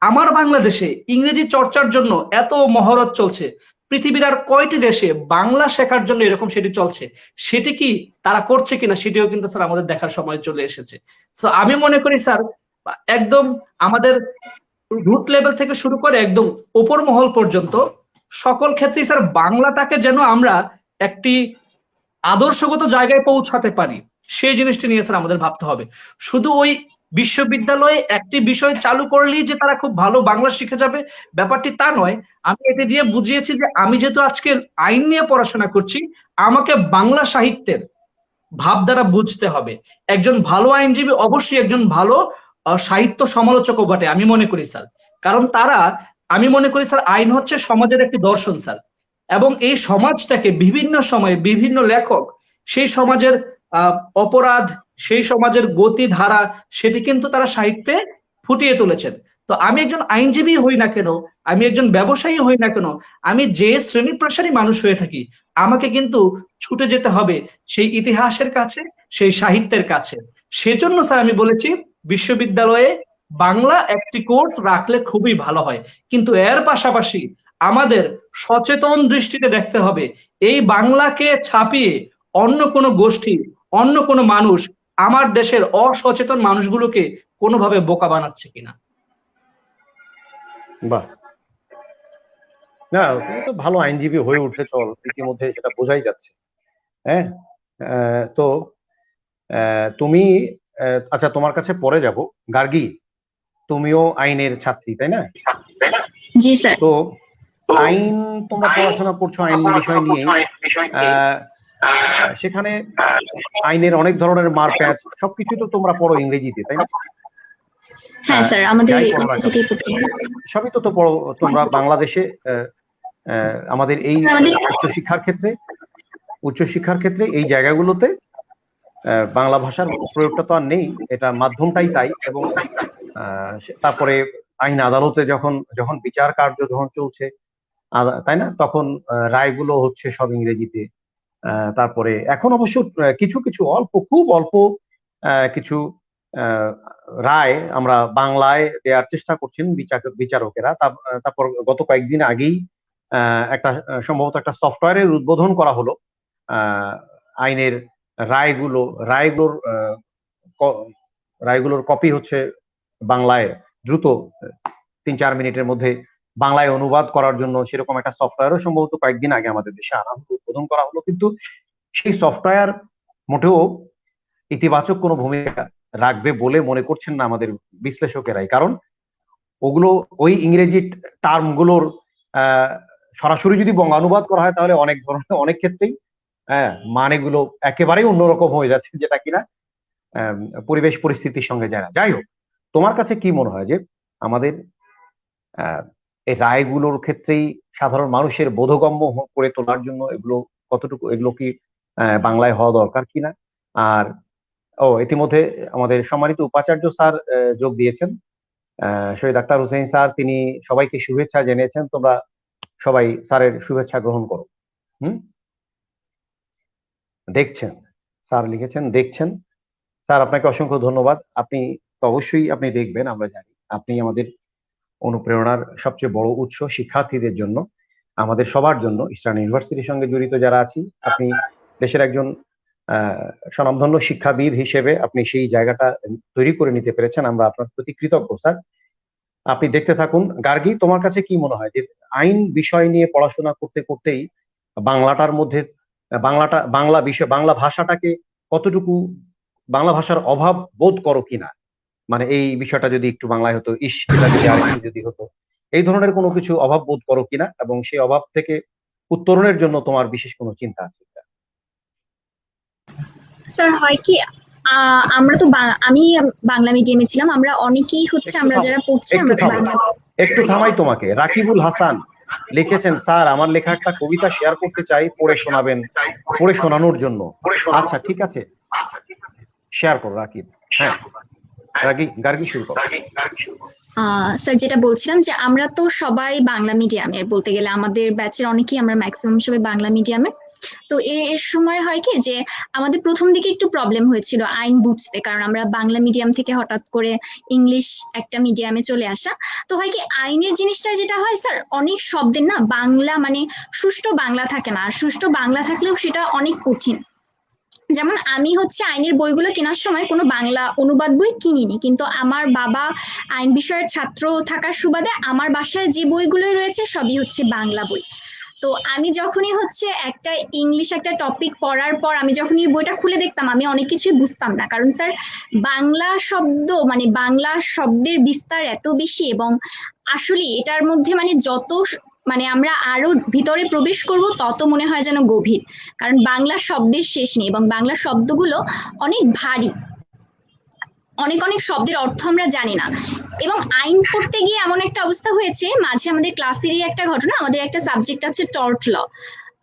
আমার বাংলাদেশে ইংরেজি চর্চার জন্য এত মহরত চলছে, পৃথিবীর আর কয়টি দেশে বাংলা শেখার জন্য এরকম সেটি চলছে, সেটি কি তারা করছে কিনা সেটিও কিন্তু স্যার আমাদের দেখার সময় চলে এসেছে। তো আমি মনে করি স্যার একদম আমাদের রুট লেভেল থেকে শুরু করে একদম উপর মহল পর্যন্ত সকল ক্ষেত্রেই স্যার বাংলাটাকে যেন আমরা একটি আদর্শগত জায়গায় পৌঁছাতে পারি, সেই জিনিসটি নিয়ে স্যার আমাদের ভাবতে হবে। শুধু ওই বিশ্ববিদ্যালয়ে একটি বিষয় চালু করলেই যে তারা খুব ভালো বাংলা শিখে যাবে, ব্যাপারটি তা নয়। আমি এটি দিয়ে বুঝিয়েছি যে আমি যেহেতু আজকে আইন নিয়ে পড়াশোনা করছি, আমাকে বাংলা সাহিত্যের ভাবধারা বুঝতে হবে। একজন ভালো আইনজীবী অবশ্যই একজন ভালো সাহিত্য সমালোচকও বটে আমি মনে করি স্যার, কারণ তারা, আমি মনে করি স্যার আইন হচ্ছে সমাজের একটি দর্শন স্যার, এবং এই সমাজটাকে বিভিন্ন সময়ে বিভিন্ন লেখক সেই সমাজের অপরাধ, সেই সমাজের গতি ধারা, সেটি কিন্তু তারা সাহিত্যে ফুটিয়ে তুলেছেন। তো আমি একজন আইনজীবী হই না কেন, আমি একজন ব্যবসায়ী হই না কেন, আমি যে শ্রেণী পেশারই মানুষ হয়ে থাকি, আমাকে কিন্তু ছুটে যেতে হবে সেই ইতিহাসের কাছে, সেই সাহিত্যের কাছে। সেজন্য স্যার আমি বলেছি বিশ্ববিদ্যালয়ে বাংলা একটি কোর্স রাখলে খুবই ভালো হয়, কিন্তু এর পাশাপাশি আমাদের সচেতন দৃষ্টিতে দেখতে হবে এই বাংলাকে ছাপিয়ে অন্য কোনো গোষ্ঠী, অন্য কোনো মানুষ আমার দেশের অসচেতন মানুষগুলোকে কোনোভাবে বোকা বানাচ্ছে কিনা। বাহ, না তুমি তো ভালো আইনজীবী হয়ে উঠেছ ইতিমধ্যে, সেটা বোঝাই যাচ্ছে। হ্যাঁ, তো তুমি আচ্ছা, তোমার কাছে পরে যাব। গার্গী, তুমিও আইনের ছাত্রী তাই না? জি স্যার। তো আইন তোমরা পড়াশোনা করছো আইন বিষয় নিয়ে, সেখানে আইনের অনেক ধরনের মারপ্যাচ সবকিছু তো তোমরা পড়ো ইংরেজিতে তাই না? হ্যাঁ স্যার, আমাদের যাই পড়ো না কেন, ইউনিভার্সিটি পড়তে হয়। সবই তো পড়ো তোমরা বাংলাদেশে। আমাদের এই উচ্চশিক্ষার ক্ষেত্রে এই জায়গাগুলোতে বাংলা ভাষার প্রয়োগটা তো আর নেই, এটা মাধ্যমটাই তাই। এবং তারপরে আইন আদালতে যখন বিচার কার্য যখন চলছে তাই না, তখন রায়গুলো হচ্ছে সব ইংরেজিতে। তারপরে এখন অবশ্য কিছু কিছু খুব অল্প কিছু রায় আমরা বাংলায় দেওয়ার চেষ্টা করছেন বিচারকেরা। তারপর গত কয়েকদিন আগেই সম্ভবত একটা সফটওয়্যারের উদ্বোধন করা হলো, আইনের রায়গুলো রায়গুলোর রায়গুলোর কপি হচ্ছে বাংলায় দ্রুত 3-4 মিনিটের মধ্যে বাংলায় অনুবাদ করার জন্য সেরকম একটা সফটওয়্যারও সম্ভবত কয়েকদিন আগে আমাদের দেশে আনা হলো, উদ্বোধন করা হলো, কিন্তু সেই সফটওয়্যার মোটেও ইতিবাচক কোনো ভূমিকা রাখবে বলে মনে করছেন না আমাদের বিশ্লেষকেরাই। কারণ ওগুলো ওই ইংরেজি টার্মগুলোর সরাসরি যদি বঙ্গানুবাদ করা হয় তাহলে অনেক ধরনের অনেক ক্ষেত্রেই মানেগুলো একেবারেই অন্যরকম হয়ে যাচ্ছে, যেটা কিনা পরিবেশ পরিস্থিতির সঙ্গে যায় না। যাই হোক, তোমার কাছে কি মনে হয় যে আমাদের এই রায়গুলোর ক্ষেত্রেই সাধারণ মানুষের বোধগম্য করে তোলার জন্য এগুলো কি বাংলায় হওয়া দরকার কিনা? আর ইতিমধ্যে আমাদের সম্মানিত উপাচার্য স্যার যোগ দিয়েছেন, শহীদ আক্তার হোসেন স্যার, তিনি সবাইকে শুভেচ্ছা জানিয়েছেন। তোমরা সবাই স্যারের শুভেচ্ছা গ্রহণ করো। দেখছেন, স্যার লিখেছেন দেখছেন। স্যার, আপনাকে অসংখ্য ধন্যবাদ। আপনি তো অবশ্যই আপনি দেখবেন, আমরা জানি আপনি আমাদের অনুপ্রেরণার সবচেয়ে বড় উৎস শিক্ষার্থীদের জন্য, আমাদের সবার জন্য, ইস্টার্ন ইউনিভার্সিটির সঙ্গে জড়িত যারা আছি। আপনি দেশের একজন স্বনামধন্য শিক্ষাবিদ হিসেবে আপনি সেই জায়গাটা তৈরি করে নিতে পেরেছেন, আমরা আপনার প্রতি কৃতজ্ঞ স্যার। আপনি দেখতে থাকুন। গার্গী, তোমার কাছে কি মনে হয় যে আইন বিষয় নিয়ে পড়াশোনা করতে করতেই বাংলাটার মধ্যে বাংলা ভাষাটাকে কতটুকু, বাংলা ভাষার অভাব বোধ করো কিনা? মানে এই বিষয়টা যদি একটু বাংলায় হতো, এটা যদি আরেকটু যদি হতো, এই ধরনের কোনো কিছু অভাব বোধ করো কিনা, এবং সেই অভাব থেকে উত্তরণের জন্য তোমার বিশেষ কোনো চিন্তা আছে? স্যার হয় কি, আমরা তো আমি বাংলা মিডিয়ামে ছিলাম, আমরা অনেকেই হচ্ছে আমরা যারা পড়ছি আমরা একটু থামাই তোমাকে। রাকিবুল হাসান লিখেছেন, স্যার আমার লেখা একটা কবিতা শেয়ার করতে চাই, পড়ে শোনাবেন, পড়ে শোনানোর জন্য। আচ্ছা ঠিক আছে, শেয়ার করো রাকিব। হ্যাঁ গার্গী শুরু করো। স্যার, যেটা বলছিলাম যে আমরা তো সবাই বাংলা মিডিয়ামের, বলতে গেলে আমাদের ব্যাচের অনেকেই, আমরা ম্যাক্সিমাম সবাই বাংলা মিডিয়ামের। তো এর সময় হয় কি যে আমাদের প্রথম দিকে একটু প্রবলেম হয়েছিল আইন বুঝতে, কারণ আমরা বাংলা মিডিয়াম থেকে হঠাৎ করে ইংলিশ একটা মিডিয়ামে চলে আসা। তো হয় কি, আইনের জিনিসটা যেটা হয় স্যার, অনেক শব্দের না বাংলা মানে সুষ্ঠু বাংলা থাকে না, আর সুষ্ঠু বাংলা থাকলেও সেটা অনেক কঠিন। যেমন আমি হচ্ছে আইনের বইগুলো কেনার সময় কোনো বাংলা অনুবাদ বই কিনিনি, কিন্তু আমার বাবা আইন বিষয়ের ছাত্র থাকার সুবাদে আমার বাসায় যে বইগুলো রয়েছে সবই হচ্ছে বাংলা বই। তো আমি যখনই হচ্ছে একটা ইংলিশ একটা টপিক পড়ার পর আমি যখনই বইটা খুলে দেখতাম, আমি অনেক কিছুই বুঝতাম না, কারণ স্যার বাংলা শব্দ মানে বাংলা শব্দের বিস্তার এত বেশি, এবং আসলে এটার মধ্যে মানে যত মানে আমরা আরো ভিতরে প্রবেশ করব তত মনে হয় যেন গভীর, কারণ বাংলা শব্দের শেষ নেই এবং বাংলা শব্দগুলো অনেক ভারী, অনেক অনেক শব্দের অর্থ আমরা জানি না। এবং আইন পড়তে গিয়ে এমন একটা অবস্থা হয়েছে, মাঝে আমাদের ক্লাসেরই একটা ঘটনা, আমাদের একটা সাবজেক্ট আছে টর্ট ল।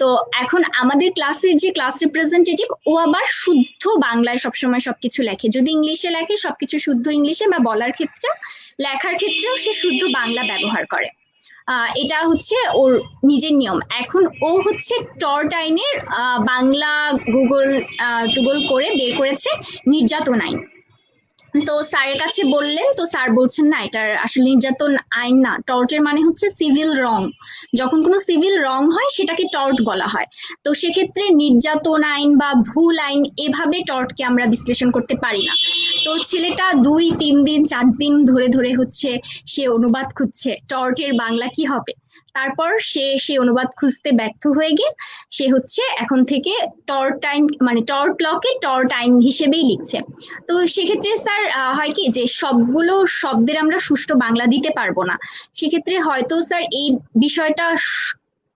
তো এখন আমাদের ক্লাসের যে ক্লাস রিপ্রেজেন্টেটিভ, ও আবার শুদ্ধ বাংলায় সবসময় সবকিছু লেখে, যদি ইংলিশে লেখে সবকিছু শুদ্ধ ইংলিশে, বা বলার ক্ষেত্রে লেখার ক্ষেত্রেও সে শুদ্ধ বাংলা ব্যবহার করে। এটা হচ্ছে ওর নিজের নিয়ম। এখন ও হচ্ছে টর্ট আইনের বাংলা গুগল করে বের করেছে নির্যাতন আইন। তো স্যারের কাছে বললেন, তো স্যার বলছেন না, এটার আসলে নির্যাতন আইন না, টর্টের মানে হচ্ছে সিভিল রং। যখন কোনো সিভিল রং হয় সেটাকে টর্ট বলা হয়। তো সেক্ষেত্রে নির্যাতন আইন বা ভুল আইন এভাবে টর্টকে আমরা বিশ্লেষণ করতে পারি না। তো ছেলেটা 2-3 দিন 4 দিন ধরে ধরে হচ্ছে সে অনুবাদ খুঁজছে টর্টের বাংলা কি হবে। তারপর সে অনুবাদ খুঁজতে ব্যর্থ হয়ে গিয়ে সে হচ্ছে এখন থেকে টর্ট আইন মানে টর্ট লকে টর্ট আইন হিসেবেই লিখছে। তো সেক্ষেত্রে স্যার হয় কি যে সবগুলো শব্দের আমরা সুষ্ঠু বাংলা দিতে পারবো না, সেক্ষেত্রে হয়তো স্যার এই বিষয়টা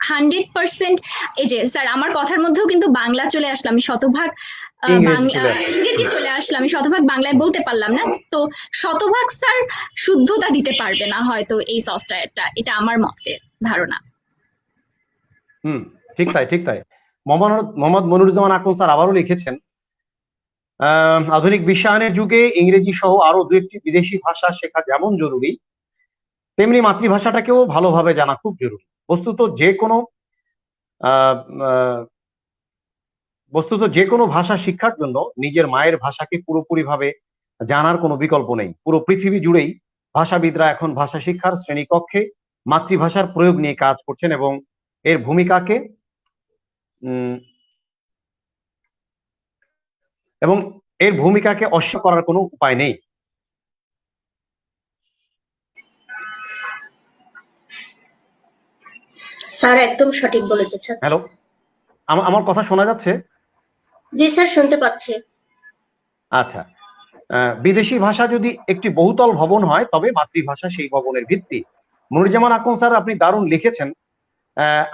100%, এই যে স্যার আমার কথার মধ্যেও কিন্তু বাংলা চলে আসলো, আমি শতভাগ ইংরেজি চলে আসলো, আমি শতভাগ বাংলায় বলতে পারলাম না। তো শতভাগ স্যার শুদ্ধতা দিতে পারবে না হয়তো এই সফটওয়্যারটা, এটা আমার মতের ধারণা। ঠিক তাই। মোহাম্মদ মনিরুজ্জামান আকন স্যার আবারও লিখেছেন, আধুনিক বিশ্বায়নের যুগে ইংরেজি সহ আরো 2-1টি বিদেশি ভাষা শেখা যেমন জরুরি, তেমনি মাতৃভাষাটাকেও ভালোভাবে জানা খুব জরুরি। বস্তুত যে কোনো ভাষা শিক্ষার জন্য নিজের মায়ের ভাষাকে পুরোপুরিভাবে জানার কোনো বিকল্প নেই। পুরো পৃথিবী জুড়েই ভাষাবিদরা এখন ভাষা শিক্ষার শ্রেণীকক্ষে মাতৃভাষার প্রয়োগ নিয়ে কাজ করছেন এবং এর ভূমিকাকে এবং এর ভূমিকাকে অস্বীকার করার কোনো উপায় নেই। স্যার একদম সঠিক বলেছে স্যার। হ্যালো, আমার কথা শোনা যাচ্ছে? জি স্যার, শুনতে পাচ্ছি। আচ্ছা, বিদেশি ভাষা যদি একটি বহুতল ভবন হয় তবে মাতৃভাষা সেই ভবনের ভিত্তি। নুরুজ্জামান আকন স্যার, আপনি দারুণ লিখেছেন।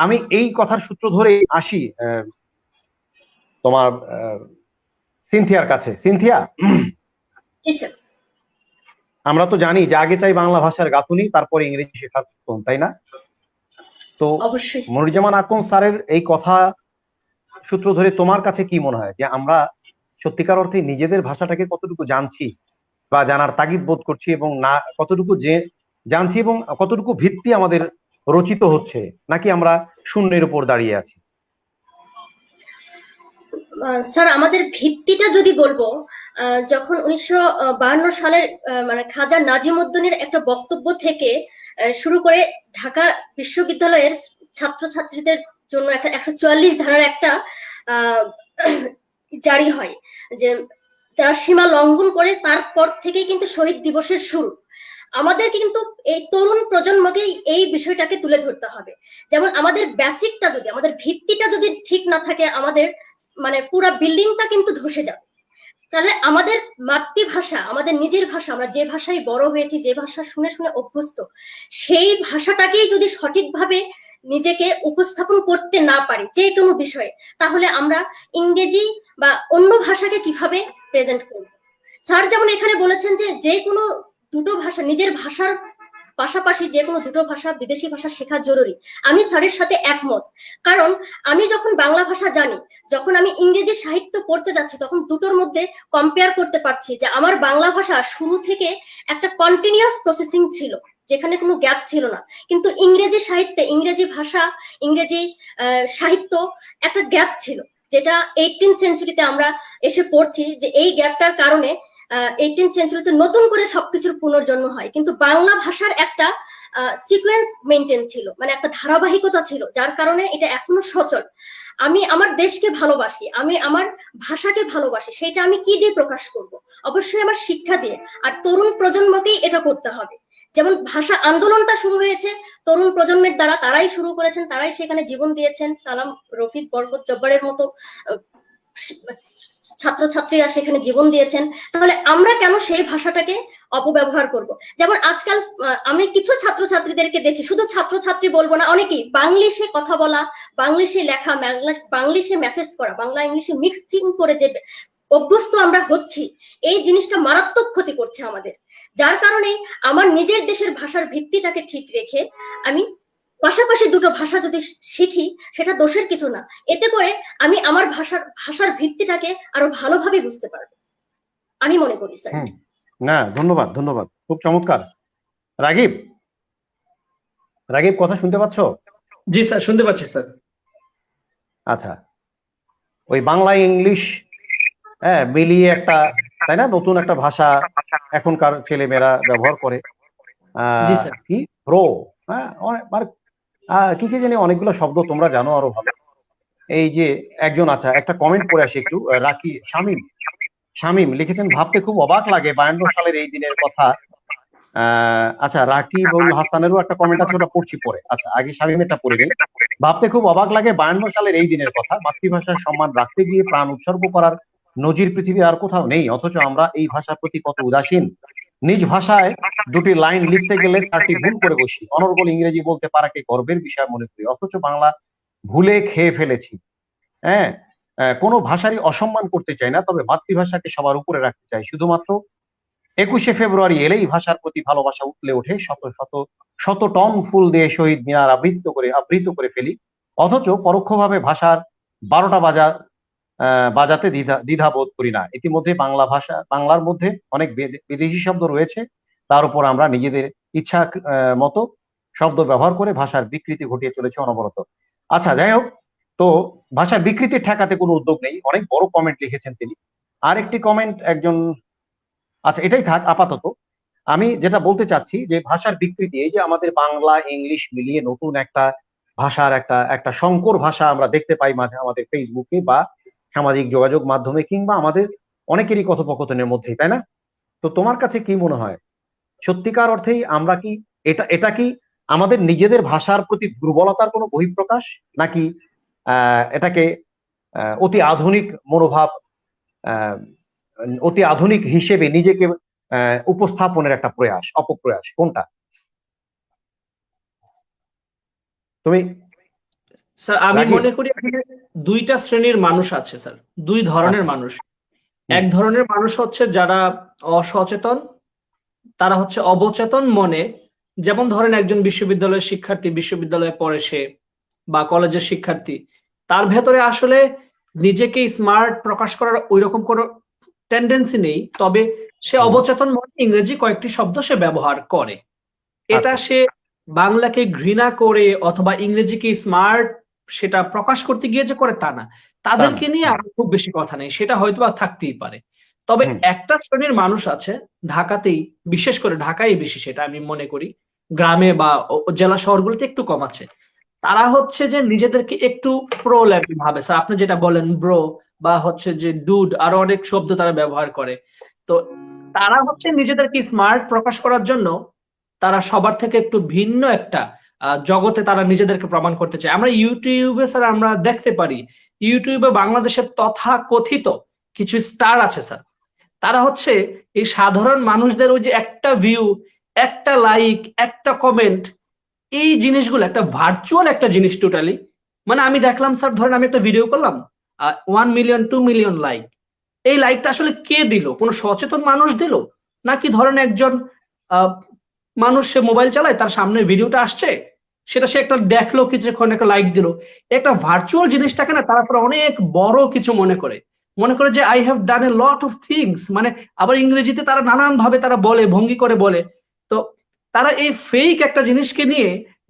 আমি এই কথার সূত্র ধরে আসি তোমার সিনথিয়ার কাছে। সিনথিয়া, জি স্যার। আমরা তো জানি যে আগে চাই বাংলা ভাষার গাঁথুনি, তারপরে ইংরেজি শেখার প্রথম, তাই না? তো অবশ্যই স্যার। নুরুজ্জামান আকন স্যারের এই কথা সূত্র ধরে তোমার কাছে কি মনে হয় যে আমরা সত্যিকার অর্থে নিজেদের ভাষাটাকে কতটুকু জানছি বা জানার তাগিদ বোধ করছি, এবং না কতটুকু যে জানছি এবং কতটুকু ভিত্তি আমাদের রচিত হচ্ছে, নাকি আমরা শূন্যের উপর দাঁড়িয়ে আছি? স্যার, আমাদের ভিত্তিটা যদি বলবো, যখন 1952 সালের মানে খাজা নাজিমউদ্দিনের একটা বক্তব্য থেকে শুরু করে ঢাকা বিশ্ববিদ্যালয়ের ছাত্রছাত্রীদের জন্য একটা 144 ধারার একটা আহ, জারি হয়, যে যারা সীমা লঙ্ঘন করে, তারপর থেকেই কিন্তু শহীদ দিবসের শুরু। আমাদের কিন্তু এই তরুণ প্রজন্মকেই এই বিষয়টাকে তুলে ধরতে হবে। যেমন আমাদের বেসিকটা যদি, আমাদের ভিত্তিটা যদি ঠিক না থাকে, আমাদের মানে পুরা বিল্ডিংটা কিন্তু ধসে যাবে। তাহলে আমাদের মাতৃভাষা, আমাদের নিজের ভাষা, আমরা যে ভাষায় বড় হয়েছি, যে ভাষা শুনে শুনে অভ্যস্ত, সেই ভাষাটাকেই যদি সঠিকভাবে নিজেকে উপস্থাপন করতে না পারি যে কোনো বিষয়ে, তাহলে আমরা ইংরেজি বা অন্য ভাষাকে কিভাবে প্রেজেন্ট করব? স্যার যেমন এখানে বলেছেন যে যে কোনো দুটো ভাষা, নিজের ভাষার পাশাপাশি যে কোনো দুটো ভাষা, বিদেশি ভাষা শেখা জরুরি। আমি স্যারের সাথে একমত। কারণ আমি যখন বাংলা ভাষা জানি, যখন আমি ইংরেজি সাহিত্য পড়তে যাচ্ছি, তখন দুটোর মধ্যে কম্পেয়ার করতে পারছি যে আমার বাংলা ভাষা শুরু থেকে একটা কন্টিনিউয়াস প্রসেসিং ছিল, যেখানে কোনো গ্যাপ ছিল না। কিন্তু ইংরেজি সাহিত্যে, ইংরেজি ভাষা, ইংরেজি সাহিত্য একটা গ্যাপ ছিল, যেটা 18 সেঞ্চুরিতে আমরা এসে পড়ছি, যে এই গ্যাপটার কারণে 18 সেঞ্চুরিতে নতুন করে সবকিছুর পুনর্জন্ম হয়। কিন্তু বাংলা ভাষার একটা সিকোয়েন্স মেনটেন ছিল, মানে একটা ধারাবাহিকতা ছিল, যার কারণে এটা এখনো সচল। আমি আমার দেশকে ভালোবাসি, আমি আমার ভাষাকে ভালোবাসি, সেটা আমি কি দিয়ে প্রকাশ করব? অবশ্যই আমার শিক্ষা দিয়ে। আর তরুণ প্রজন্মকেই এটা করতে হবে। যেমন ভাষা আন্দোলনটা শুরু হয়েছে তরুণ প্রজন্মের দ্বারা, তারাই শুরু করেছেন, তারাই সেখানে জীবন দিয়েছেন। সালাম, রফিক, বরকত, জব্বারের মতো ছাত্রছাত্রীরা সেখানে জীবন দিয়েছেন। তাহলে আমরা কেন সেই ভাষাটাকে অপব্যবহার করব? যেমন আজকাল আমি কিছু ছাত্রছাত্রীদেরকে দেখি, শুধু ছাত্রছাত্রী বলবো না, অনেকেই বাংলিশে কথা বলা, বাংলিশে লেখা, বাংলিশে মেসেজ করা, বাংলা ইংলিশে মিক্সিং করে যে অভ্যস্ত আমরা হচ্ছি, এই জিনিসটা মারাত্মক ক্ষতি করছে আমাদের। যার কারণে আমার নিজের দেশের ভাষার ভিত্তিটাকে ঠিক রেখে আমি পাশাপাশি দুটো ভাষা যদি শিখি, সেটা দোষের কিছু না। এতে করে আমি আমার ভাষার ভিত্তিটাকে আরো ভালোভাবে বুঝতে পারবো, আমি মনে করি স্যার। না, ধন্যবাদ, ধন্যবাদ, খুব চমৎকার। রাগিব, রাগিব কথা শুনতে পাচ্ছ? জি স্যার, শুনতে পাচ্ছি স্যার। আচ্ছা, ওই বাংলা ইংলিশ মিলিয়ে একটা, তাই না, নতুন একটা ভাষা এখনকার ছেলেমেয়েরা ব্যবহার করে। জি স্যার। কি প্রো, হ্যাঁ, মানে কি কি জানি অনেকগুলো শব্দ, তোমরা জানো আরো ভালো। এই যে একজন, আচ্ছা একটা কমেন্ট পড়ে আসি একটু। রাকি শামীম, শামীম লিখেছেন, ভাবতে খুব অবাক লাগে 52 সালের এই দিনের কথা। আচ্ছা, রাকিবুল হাসানেরও একটা কমেন্ট আছে, ওটা পড়ছি পরে। আচ্ছা, আগে শামীমেরটা পড়ে নিই। ভাবতে খুব অবাক লাগে 52 সালের এই দিনের কথা, মাতৃভাষার সম্মান রাখতে গিয়ে প্রাণ উৎসর্গ করার নজির পৃথিবীর আর কোথাও নেই, অথচ আমরা এই ভাষার প্রতি কত উদাসীন। নিজ ভাষায় দুটি লাইন লিখতে গেলে 4টি ভুল করে বসি, অনর্গল ইংরেজি বলতে পারাকে গর্বের বিষয় মনে করি, অথচ বাংলা ভুলে খেয়ে ফেলেছি। হ্যাঁ, কোনো ভাষারই অসম্মান করতে চাই না, তবে মাতৃভাষাকে সবার উপরে রাখতে চাই। শুধুমাত্র 21শে ফেব্রুয়ারি এলেই ভাষার প্রতি ভালোবাসা উঠলে ওঠে, শত শত শত টন ফুল দিয়ে শহীদ মিনার আবৃত করে ফেলি, অথচ পরোক্ষভাবে ভাষার 12টা বাজাতে দ্বিধা বোধ করি না। ইতিমধ্যে বাংলার মধ্যে অনেক বিদেশি শব্দ রয়েছে, তার উপর আমরা নিজেদের ইচ্ছা মতো শব্দ ব্যবহার করে ভাষার বিকৃতি ঘটিয়ে চলেছে অনবরত। আচ্ছা, যাই হোক, তো ভাষার বিকৃতি ঠেকাতে কোনো উদ্যোগ নেই, অনেক বড় কমেন্ট লিখেছেন তিনি। আরেকটি কমেন্ট একজন, আচ্ছা এটাই থাক আপাতত। আমি যেটা বলতে চাচ্ছি যে ভাষার বিকৃতি, এই যে আমাদের বাংলা ইংলিশ মিলিয়ে নতুন একটা ভাষার একটা সংকর ভাষা আমরা দেখতে পাই মাঝে আমাদের ফেসবুকে বা সামাজিক যোগাযোগ মাধ্যমে, কিংবা আমাদের অনেকেরই কথোপকথনের মধ্যেই, তাই না? তো তোমার কাছে কি মনে হয়, সত্যিকার অর্থেই আমরা কি এটা কি আমাদের নিজেদের ভাষার প্রতি দুর্বলতার কোনো বহিঃপ্রকাশ, নাকি এটাকে অতি আধুনিক মনোভাব, আহ, অতি আধুনিক হিসেবে নিজেকে উপস্থাপনের একটা প্রয়াস, অপপ্রয়াস, কোনটা? তুমি স্যার আমি রাগী? মনে করি এখানে দুইটা শ্রেণীর মানুষ আছে স্যার, দুই ধরনের আচ্ছা। মানুষ। হুম, এক ধরনের মানুষ হচ্ছে যারা অসচেতন, তারা হচ্ছে অবচেতন মনে, যেমন ধরেন একজন বিশ্ববিদ্যালয়ের শিক্ষার্থী, বিশ্ববিদ্যালয়ে পড়ে সে, বা কলেজের শিক্ষার্থী, তার ভেতরে আসলে নিজেকে স্মার্ট প্রকাশ করার ওইরকম কোনো টেন্ডেন্সি নেই, তবে সে হুম, অবচেতন মনে ইংরেজি কয়েকটি শব্দ সে ব্যবহার করে। এটা আচ্ছা। সে বাংলাকে ঘৃণা করে অথবা ইংরেজিকে স্মার্ট সেটা প্রকাশ করতে গিয়ে যে করে তা না, তা না। তাদেরকে নিয়ে আর খুব বেশি কথা নেই, সেটা হয়তো বা থাকতেই পারে। তবে হুম, একটা শ্রেণীর মানুষ আছে ঢাকাতেই, বিশেষ করে ঢাকায় বেশি, সেটা আমি মনে করি গ্রামে বা জেলা শহরগুলোতে একটু কম আছে। তারা হচ্ছে যে নিজেদেরকে একটু প্রো লেভেল ভাবে স্যার, আপনি যেটা বলেন ব্রো বা হচ্ছে যে ডুড, আরো অনেক শব্দ তারা ব্যবহার করে। তো তারা হচ্ছে নিজেদেরকে স্মার্ট প্রকাশ করার জন্য তারা সবার থেকে একটু ভিন্ন একটা জগতে তারা নিজেদেরকে প্রমাণ করতে চায়। আমরা ইউটিউবে স্যার আমরা দেখতে পারি, ইউটিউবে বাংলাদেশের তথাকথিত কিছু স্টার আছে স্যার, তারা হচ্ছে এই সাধারণ মানুষদের ওই যে একটা ভিউ, একটা লাইক, একটা কমেন্ট, এই জিনিসগুলো একটা ভার্চুয়াল একটা জিনিস টোটালি। মানে আমি দেখলাম স্যার, ধরেন আমি একটা ভিডিও করলাম, 1 মিলিয়ন 2 মিলিয়ন লাইক, এই লাইকটা আসলে কে দিল? কোনো সচেতন মানুষ দিল, নাকি ধরেন একজন আহ, মানুষ, সে মোবাইল চালায়, তার সামনে ভিডিওটা আসছে, সেটা সে একটা দেখলো, কিছুক্ষণ একটা লাইক দিল। একটা ভার্চুয়াল জিনিসটাকে না তারা পরে অনেক বড় কিছু মনে করে, মনে করে যে I have done A lot of things, মানে আবার ইংরেজিতে তারা নানান ভাবে তারা বলে, ভঙ্গি করে বলে। তো তারা এই ফেক একটা জিনিসকে নিয়ে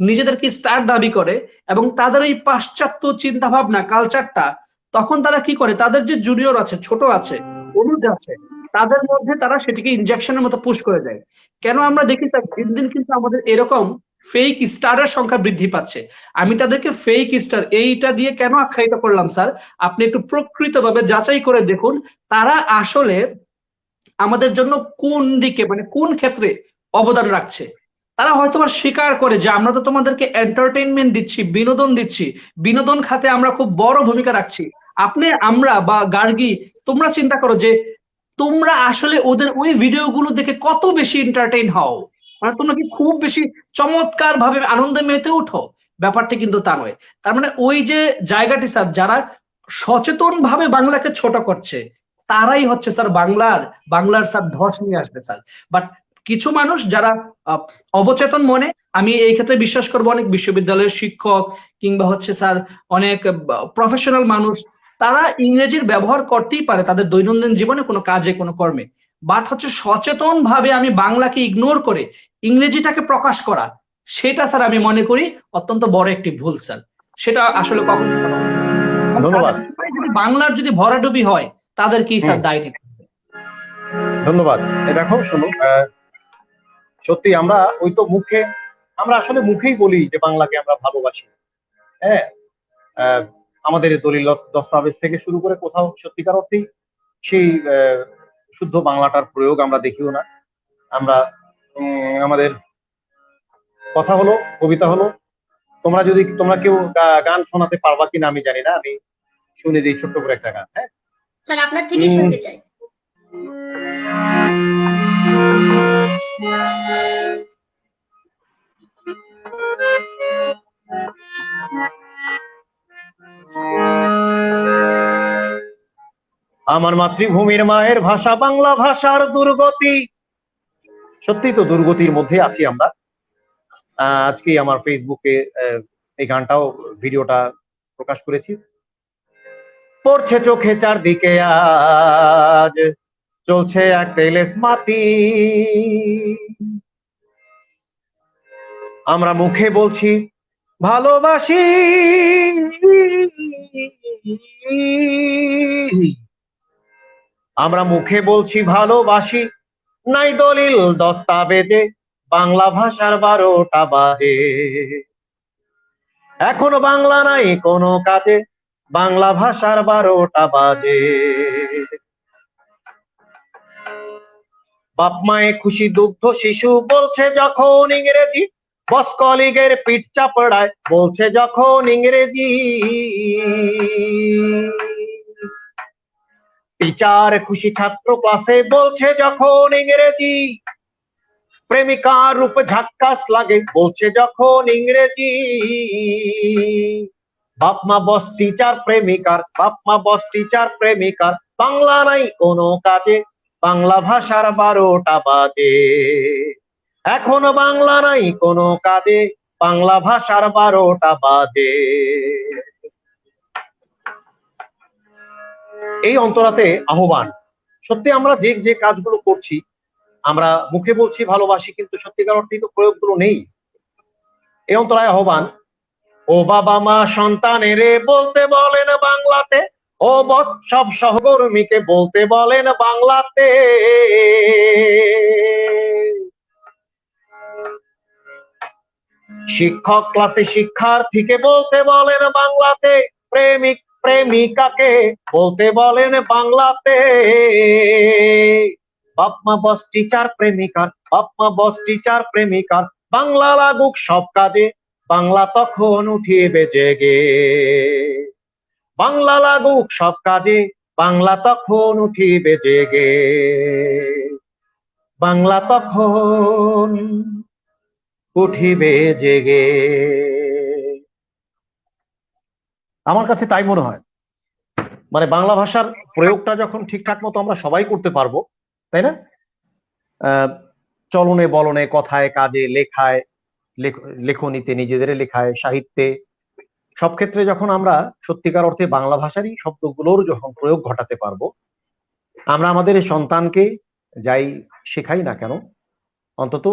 নিজেদেরকে স্টার দাবি করে, এবং তাদের এই পাশ্চাত্য চিন্তা ভাবনা কালচারটা, তখন তারা কি করে, তাদের যে জুনিয়র আছে, ছোট আছে, অনুজ আছে, তাদের মধ্যে তারা সেটিকে ইনজেকশনের মতো পুশ করে দেয়। কেন আমরা দেখি স্যার দিন দিন কিন্তু আমাদের এরকম ফেক স্টারের সংখ্যা বৃদ্ধি পাচ্ছে। আমি তাদেরকে ফেক স্টার এইটা দিয়ে কেন আখ্যায়িত করলাম স্যার, আপনি একটু প্রকৃতভাবে যাচাই করে দেখুন তারা আসলে আমাদের জন্য কোন দিকে, মানে কোন ক্ষেত্রে অবদান রাখছে। তারা হয়তো স্বীকার করে যে আমরা তো তোমাদেরকে এন্টারটেইনমেন্ট দিচ্ছি, বিনোদন দিচ্ছি, বিনোদন খাতে আমরা খুব বড় ভূমিকা রাখছি। আপনি, আমরা বা গার্গী, তোমরা চিন্তা করো যে তোমরা আসলে ওদের ওই ভিডিওগুলো দেখে কত বেশি এন্টারটেইন হও, মানে তোমরা কি খুব বেশি চমৎকার ভাবে আনন্দে মেতে উঠো? ব্যাপারটা কিন্তু তা নয়। তার মানে ওই যে জায়গাটি স্যার, যারা সচেতন ভাবে বাংলাকে ছোট করছে, তারাই হচ্ছে স্যার বাংলার স্যার ধস নিয়ে আসবে স্যার। বাট কিছু মানুষ যারা আহ, অবচেতন মনে, আমি এই ক্ষেত্রে বিশ্বাস করবো অনেক বিশ্ববিদ্যালয়ের শিক্ষক কিংবা হচ্ছে স্যার অনেক প্রফেশনাল মানুষ, তারা ইংরেজির ব্যবহার করতেই পারে তাদের দৈনন্দিন জীবনে, কোনো কাজে, কোনো কর্মে। বাট হচ্ছে সচেতন ভাবে আমি বাংলাকে ইগনোর করে ইংরেজিটাকে প্রকাশ করা, সেটা স্যার আমি মনে করি অত্যন্ত বড় একটি ভুল স্যার। সেটা আসলে কখনো করা উচিত না। এবং ধন্যবাদ। যদি বাংলার যদি ভরাডুবি হয়, তাদের কি হুম, স্যার দায় নিতে হবে? ধন্যবাদ। দেখো, শোনো, সত্যি আমরা ওই তো মুখে, আমরা আসলে মুখেই বলি যে বাংলাকে আমরা ভালোবাসি। হ্যাঁ, আহ, আমাদের দলিল দস্তাবেজ থেকে শুরু করে কোথাও সত্যিকার অর্থেই সেই শুদ্ধ বাংলাটার প্রয়োগ আমরা দেখিও না। আমরা আমাদের কথা হলো, কবিতা হলো, তোমরা কেউ গান শোনাতে পারবা কিনা আমি জানি না, আমি শুনে দিই ছোট্ট করে একটা গান। হ্যাঁ, স্যার আপনার থেকেই শুনতে চাই। আমার মাতৃভূমির মায়ের ভাষা বাংলা ভাষার দুর্গতি। সত্যি তো দুর্গতির মধ্যে আছি আমরা। আজকে আমার ফেসবুকে এই গানটাও, ভিডিওটা প্রকাশ করেছি। পড়ছে চোখে চারদিকে, আজ চলছে এক তেলেস মাতি। আমরা মুখে বলছি ভালোবাসি, আমরা মুখে বলছি ভালোবাসি, নাই দলিল দস্তাবেজে বাংলা ভাষার 12টা বাজে। এখনো বাংলা নাই কোনো কাজে, বাংলা ভাষার 12টা বাজে। বাপ মায়ে খুশি দুগ্ধ শিশু বলছে যখন ইংরেজি, বস কলিগের পিঠ চাপড়ায় বলছে যখন ইংরেজি। টিচার খুশি ছাত্র ক্লাসে বলছে যখন ইংরেজি, প্রেমিকার রূপে ঝাক্কাস লাগে বলছে যখন ইংরেজি। বাপ মা বস টিচার প্রেমিকার, বাপ মা বস টিচার প্রেমিকার, বাংলা নাই কোনো কাজে, বাংলা ভাষার 12টা বাজে। এখন বাংলা নাই কোনো কাজে, বাংলা ভাষার 12টা বাজে। এই অন্তরাতে আহ্বান, সত্যি আমরা যে যে কাজগুলো করছি, আমরা মুখে বলছি ভালোবাসি, কিন্তু সত্যিকার অর্থে তো প্রয়োগগুলো নেই। এই অন্তরায় আহ্বান, ও বাবা মা সন্তানেরে বলতে বলেন বাংলাতে, ও বস সব সহকর্মীকে বলতে বলেন বাংলাতে। শিক্ষক ক্লাসে শিক্ষার্থীকে বলতে বলেন বাংলাতে, প্রেমিক প্রেমিকাকে বলতে বলেন বাংলাতে। বাপ মা বস টিচার প্রেমিকার, বাপ মা বস টিচার প্রেমিকার, বাংলা লাগুক সব কাজে, বাংলা তখন উঠিবে জেগে। বাংলা লাগুক সব কাজে, বাংলা তখন উঠিবে জেগে। বাংলা তখন উঠিবে জেগে। আমার কাছে তাই মনে হয়, মানে বাংলা ভাষার প্রয়োগটা যখন ঠিকঠাক মতো আমরা সবাই করতে পারবো, তাই না? চলনে বলনে, কথায় কাজে, লেখায়, লেখনীতে, নিজেদের লেখায়, সাহিত্যে, সব ক্ষেত্রে যখন আমরা সত্যিকার অর্থে বাংলা ভাষারই শব্দগুলোর যখন প্রয়োগ ঘটাতে পারবো, আমরা আমাদের সন্তানকে যাই শেখাই না কেন, অন্তত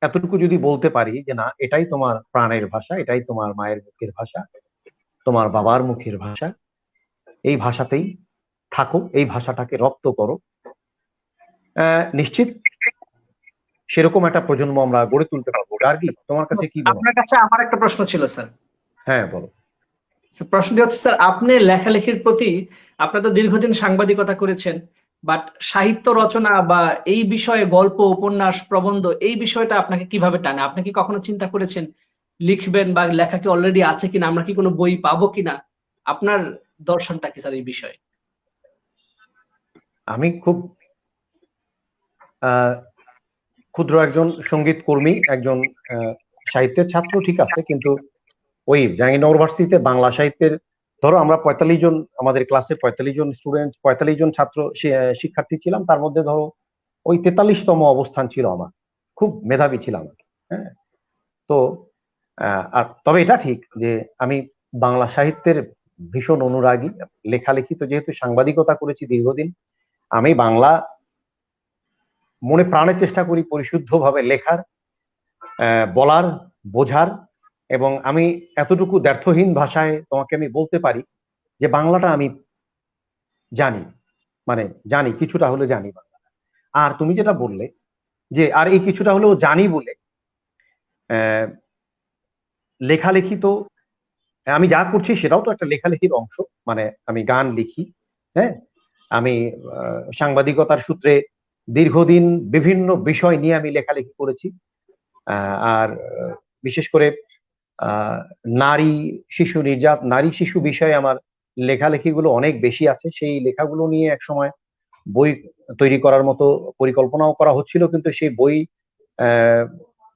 এতটুকু যদি বলতে পারি যে না, এটাই তোমার প্রাণের ভাষা, এটাই তোমার মায়ের মুখের ভাষা, তোমার বাবার মুখের ভাষা, এই ভাষাতেই থাকো, এই ভাষাটাকে রপ্ত করো, নিশ্চিত সেরকম একটা প্রজন্ম আমরা গড়ে তুলতে পারবো। গার্গী, তোমার কাছে কি মনে হয়? আপনার কাছে আমার একটা প্রশ্ন ছিল স্যার। হ্যাঁ, বলো। প্রশ্নটি হচ্ছে স্যার, আপনি লেখালেখির প্রতি, আপনার তো দীর্ঘদিন সাংবাদিকতা করেছেন, বাট সাহিত্য রচনা বা এই বিষয়ে গল্প, উপন্যাস, প্রবন্ধ, এই বিষয়টা আপনাকে কিভাবে টানে? আপনি কি কখনো চিন্তা করেছেন লিখবেন, বা লেখা কি অলরেডি আছে কিনা, আমরা কি কোনো বই পাবো কিনা? আপনার দর্শনটা কি স্যার এই বিষয়ে? আমি খুব ক্ষুদ্র একজন সঙ্গীত কর্মী, একজন সাহিত্যের ছাত্র, ঠিক আছে, কিন্তু ওই জাহাঙ্গীরনগর ভার্সিটিতে বাংলা সাহিত্যের, ধরো আমরা 45 জন, আমাদের ক্লাসে 45 জন স্টুডেন্ট, 45 জন ছাত্র শিক্ষার্থী ছিলাম, তার মধ্যে ধরো ওই 43তম অবস্থান ছিল আমার। খুব মেধাবী ছিলাম, হ্যাঁ। তো আর তবে এটা ঠিক যে আমি বাংলা সাহিত্যের ভীষণ অনুরাগী। লেখালেখি তো যেহেতু সাংবাদিকতা করেছি দীর্ঘদিন, আমি বাংলা মনে প্রাণে চেষ্টা করি পরিশুদ্ধভাবে লেখার, বলার, বোঝার, এবং আমি এতটুকু দ্ব্যর্থহীন ভাষায় তোমাকে আমি বলতে পারি যে বাংলাটা আমি জানি, মানে জানি, কিছুটা হলে জানি বাংলা। আর তুমি যেটা বললে যে আর এই কিছুটা হলেও জানি বলে লেখালেখি, তো আমি যা করছি সেটাও তো একটা লেখালেখির অংশ। মানে আমি গান লিখি, হ্যাঁ, আমি সাংবাদিকতার সূত্রে দীর্ঘদিন বিভিন্ন বিষয় নিয়ে আমি লেখালেখি করেছি। আর বিশেষ করে নারী শিশু নারী শিশু বিষয়ে আমার লেখালেখিগুলো অনেক বেশি আছে। সেই লেখাগুলো নিয়ে একসময় বই তৈরি করার মতো পরিকল্পনাও করা হচ্ছিল, কিন্তু সেই বই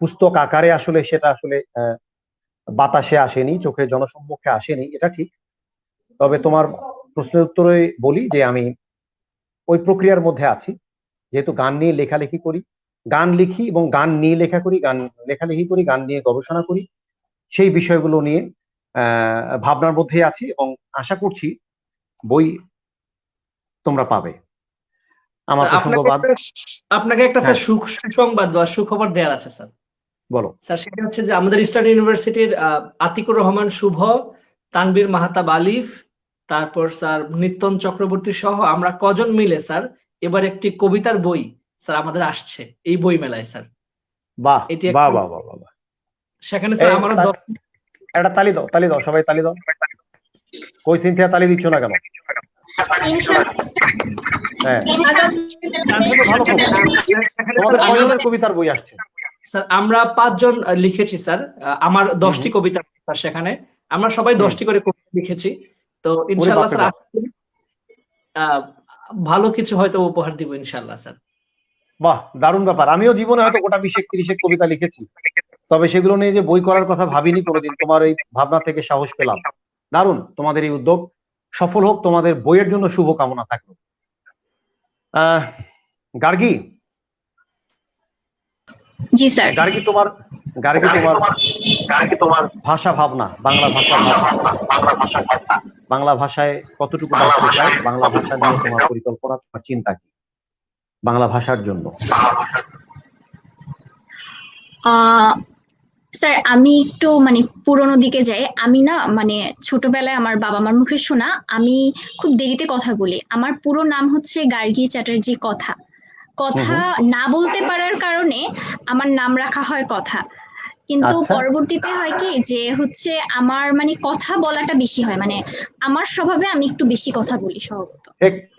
পুস্তক আকারে আসলে সেটা আসলে বাতাসে আসেনি, চোখে জনসম্মুখে আসেনি, এটা ঠিক। তবে তোমার প্রশ্নের উত্তরে বলি যে আমি ওই প্রক্রিয়ার মধ্যে আছি, যেহেতু গান নিয়ে লেখালেখি করি, গান লিখি এবং গান নিয়ে লেখা করি, গান লেখালেখি করি, গান নিয়ে গবেষণা করি, সেই বিষয়গুলো নিয়ে ভাবনার মধ্যে আছি, এবং আশা করছি বই তোমরা পাবে। আমার প্রসঙ্গবাদ, আপনাকে একটা স্যার সুসংবাদ বা সুখবর দেওয়ার আছে স্যার। বলো স্যার। সেটা হচ্ছে যে আমাদের ইস্টার্ন ইউনিভার্সিটির আতিকুর রহমান শুভ, তানবীর মাহাতাব আলিফ, তারপর স্যার নিত্যন চক্রবর্তী সহ আমরা কজন মিলে স্যার এবার একটি কবিতার বই স্যার আমাদের আসছে এই বই মেলায় স্যার। বাহ এটি বাহ বাহ বাহ বাহ। সেখানে স্যার আমার একটা তালি দাও, তালি দাও, সবাই তালি দাও। কই সিনথিয়া, তালি দিচ্ছ না কেন? ইনশাআল্লাহ হ্যাঁ, আগামী ভালো খবর। তোমাদের কয়জনের কবিতার বই আসছে? স্যার আমরা 5 জন লিখেছি স্যার। আমার 10টি কবিতা আছে স্যার সেখানে। আমরা সবাই 10টি করে কবিতা লিখেছি। তো ইনশাআল্লাহ বাপরে স্যার বাপ। ভালো কিছু হয়তো উপহার দিব ইনশাআল্লাহ স্যার। বাহ, দারুণ ব্যাপার। আমিও জীবনে হয়তো গোটা 20-30 কবিতা লিখেছি, তবে সেগুলো নিয়ে যে বই করার কথা ভাবিনি কোনোদিন। তোমার এই ভাবনা থেকে সাহস পেলাম। দারুণ, তোমাদের এই উদ্যোগ সফল হোক, তোমাদের বইয়ের জন্য শুভ কামনা থাকলো। গার্গী, জি স্যার। গার্গী তোমার ভাষা ভাবনা, বাংলা ভাষায় কতটুকু দায়িত্ব চাই, বাংলা ভাষা নিয়ে তোমার পরিকল্পনা, তোমার চিন্তা কি বাংলা ভাষার জন্য? স্যার আমি একটু মানে পুরোনো দিকে যাই। আমি না মানে ছোটবেলায় আমার বাবা মার মুখে শোনা, আমি খুব দেরিতে কথা বলি। আমার পুরো নাম হচ্ছে গার্গী চ্যাটার্জি কথা। কথা না বলতে পারার কারণে আমার নাম রাখা হয় কথা। কিন্তু আচ্ছা। পরবর্তীতে হয় কি যে হচ্ছে আমার মানে কথা বলাটা বেশি হয়, মানে আমার স্বভাবে আমি একটু বেশি কথা বলি স্বভাবত।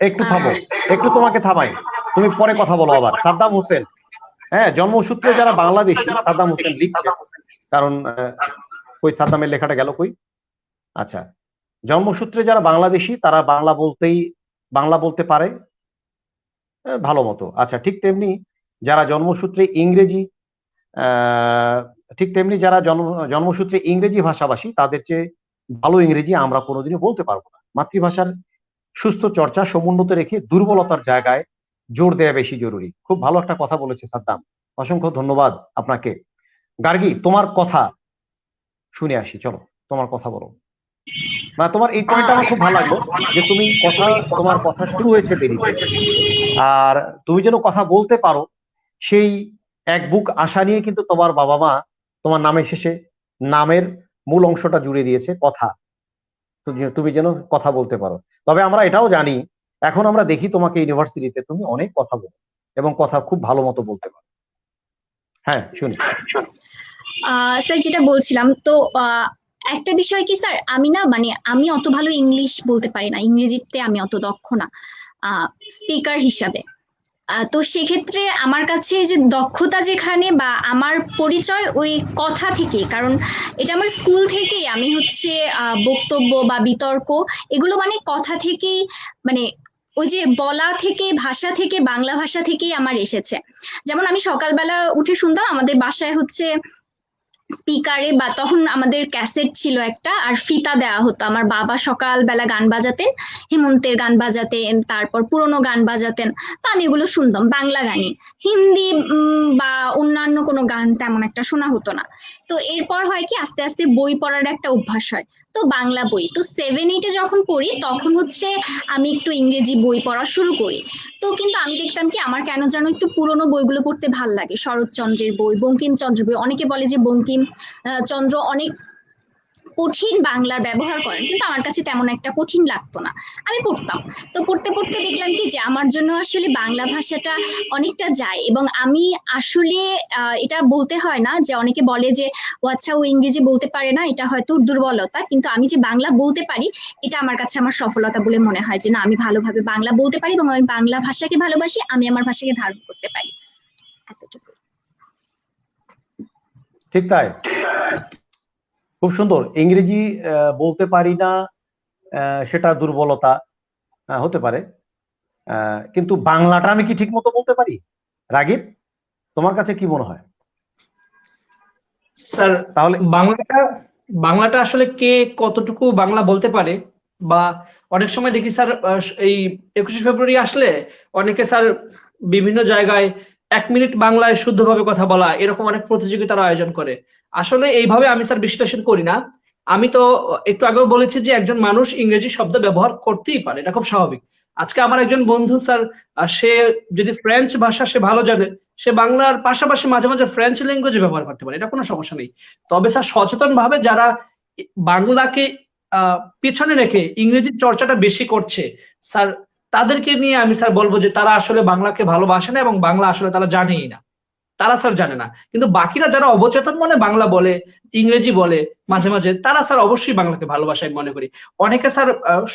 একটু থামো, একটু তোমাকে থামাই, তুমি পরে কথা বলো আবার। সাদ্দাম হোসেন, হ্যাঁ, জন্মসূত্রে যারা বাংলাদেশী, সাদ্দাম হোসেন লিখছে, কারণ কই সাদ্দামের লেখাটা গেল কই? আচ্ছা, জন্মসূত্রে যারা বাংলাদেশী তারা বাংলা বলতে পারে ভালো মতো। আচ্ছা, ঠিক তেমনি যারা জন্মসূত্রে ইংরেজি জন্মসূত্রে ইংরেজি ভাষাভাষী, তাদের চেয়ে ভালো ইংরেজি আমরা কোনোদিনও বলতে পারবো না। মাতৃভাষার সুস্থ চর্চা সমুন্নত রেখে দুর্বলতার জায়গায় জোর দেওয়া বেশি জরুরি। খুব ভালো একটা কথা বলেছে সাদ্দাম, অসংখ্য ধন্যবাদ আপনাকে। গার্গী, তোমার কথা শুনে আসি, চলো তোমার কথা বলো। না, তোমার এই পয়েন্টটা আমার খুব ভালো লাগলো যে তোমার কথা শুরু হয়েছে দেরিতে, আর তুমি যেন কথা বলতে পারো সেই এক বুক আশা নিয়ে কিন্তু তোমার বাবা মা তোমার নামের শেষে নামের মূল অংশটা জুড়ে দিয়েছে কথা, তুমি যেন কথা বলতে পারো। তবে আমরা এটাও জানি, এখন আমরা দেখি তোমাকে ইউনিভার্সিটিতে তুমি অনেক কথা বলো এবং কথা খুব ভালো মতো বলতে পারো। হ্যাঁ, শুনি। স্যার যেটা বলছিলাম তো একটা বিষয় কি স্যার, আমি না মানে আমি অত ভালো ইংলিশ বলতে পারি না, ইংরেজিতে আমি অত দক্ষ না স্পিকার হিসাবে। তো সেক্ষেত্রে আমার কাছে যে দক্ষতা যেখানে বা আমার পরিচয় ওই কথা থেকে, কারণ এটা আমার স্কুল থেকেই আমি হচ্ছে বক্তব্য বা বিতর্ক এগুলো মানে কথা থেকেই, মানে ওই যে বলা থেকে ভাষা থেকে বাংলা ভাষা থেকেই আমার এসেছে। যেমন আমি সকালবেলা উঠে শুনতাম আমাদের বাসায় হচ্ছে স্পিকারে, বা তখন আমাদের ক্যাসেট ছিল একটা আর ফিতা দেওয়া হতো। আমার বাবা সকালবেলা গান বাজাতেন, হেমন্তের গান বাজাতেন, তারপর পুরোনো গান বাজাতেন। তো আমি এগুলো শুনতাম, বাংলা গানই, হিন্দি বা অন্যান্য কোনো গান তেমন একটা শোনা হতো না। তো এরপর হয় কি আস্তে আস্তে বই পড়ার একটা অভ্যাস হয়, তো বাংলা বই। তো 7-8 যখন পড়ি তখন হচ্ছে আমি একটু ইংরেজি বই পড়া শুরু করি। তো কিন্তু আমি দেখতাম কি আমার কেন যেন একটু পুরোনো বইগুলো পড়তে ভাল লাগে, শরৎচন্দ্রের বই, বঙ্কিমচন্দ্রের বই। অনেকে বলে যে বঙ্কিম চন্দ্র অনেক কঠিন বাংলার ব্যবহার করেন, কিন্তু আমার কাছে তেমন একটা কঠিন লাগতো না, আমি পড়তাম। তো পড়তে পড়তে দেখলাম কি যে আমার জন্য আসলে বাংলা ভাষাটা অনেকটা যায়, এবং আমি আসলে এটা বলতে হয় না যে অনেকে বলে যে ও আচ্ছা ও ইংরেজি বলতে পারে না, এটা হয়তো দুর্বলতা, কিন্তু আমি যে বাংলা বলতে পারি এটা আমার কাছে আমার সফলতা বলে মনে হয়, যে না আমি ভালোভাবে বাংলা বলতে পারি এবং আমি বাংলা ভাষাকে ভালোবাসি, আমি আমার ভাষাকে ধারণ করতে পারি, এতটুকু। ঠিক তাই, খুব সুন্দর। ইংরেজি বলতে পারি না সেটা দুর্বলতা হতে পারে, কিন্তু বাংলাটা আমি কি ঠিক মতো বলতে পারি? রাগিব, তোমার কাছে কি মনে হয়? স্যার তাহলে বাংলাটা আসলে কে কতটুকু বাংলা বলতে পারে, বা অনেক সময় দেখি স্যার এই 21শে ফেব্রুয়ারি আসলে অনেকে স্যার বিভিন্ন জায়গায় 1 মিনিট বাংলায় শুদ্ধভাবে কথা বলা এরকম অনেক প্রতিযোগিতার আয়োজন করে। আসলে এইভাবে আমি স্যার বিশ্লেষণ করি না। আমি তো একটু আগেও বলেছি যে একজন মানুষ ইংরেজি শব্দ ব্যবহার করতেই পারে, এটা খুব স্বাভাবিক। আজকে আমার একজন বন্ধু স্যার, সে যদি ফ্রেঞ্চ ভাষা সে ভালো জানে, সে বাংলার পাশাপাশি মাঝে মাঝে ফ্রেঞ্চ ল্যাঙ্গুয়েজ ব্যবহার করতে পারে, এটা কোনো সমস্যা নেই। তবে স্যার সচেতন ভাবে যারা বাংলাকে পিছনে রেখে ইংরেজির চর্চাটা বেশি করছে স্যার, তাদেরকে নিয়ে আমি স্যার বলবো যে তারা আসলে বাংলাকে ভালোবাসে না এবং বাংলা আসলে তারা জানেই না। তারা স্যার জানে না, কিন্তু বাকিরা যারা অবচেতন মনে বাংলা বলে, ইংরেজি বলে মাঝে মাঝে, তারা স্যার অবশ্যই বাংলাকে ভালোবাসে আমি মনে করি। অনেকে স্যার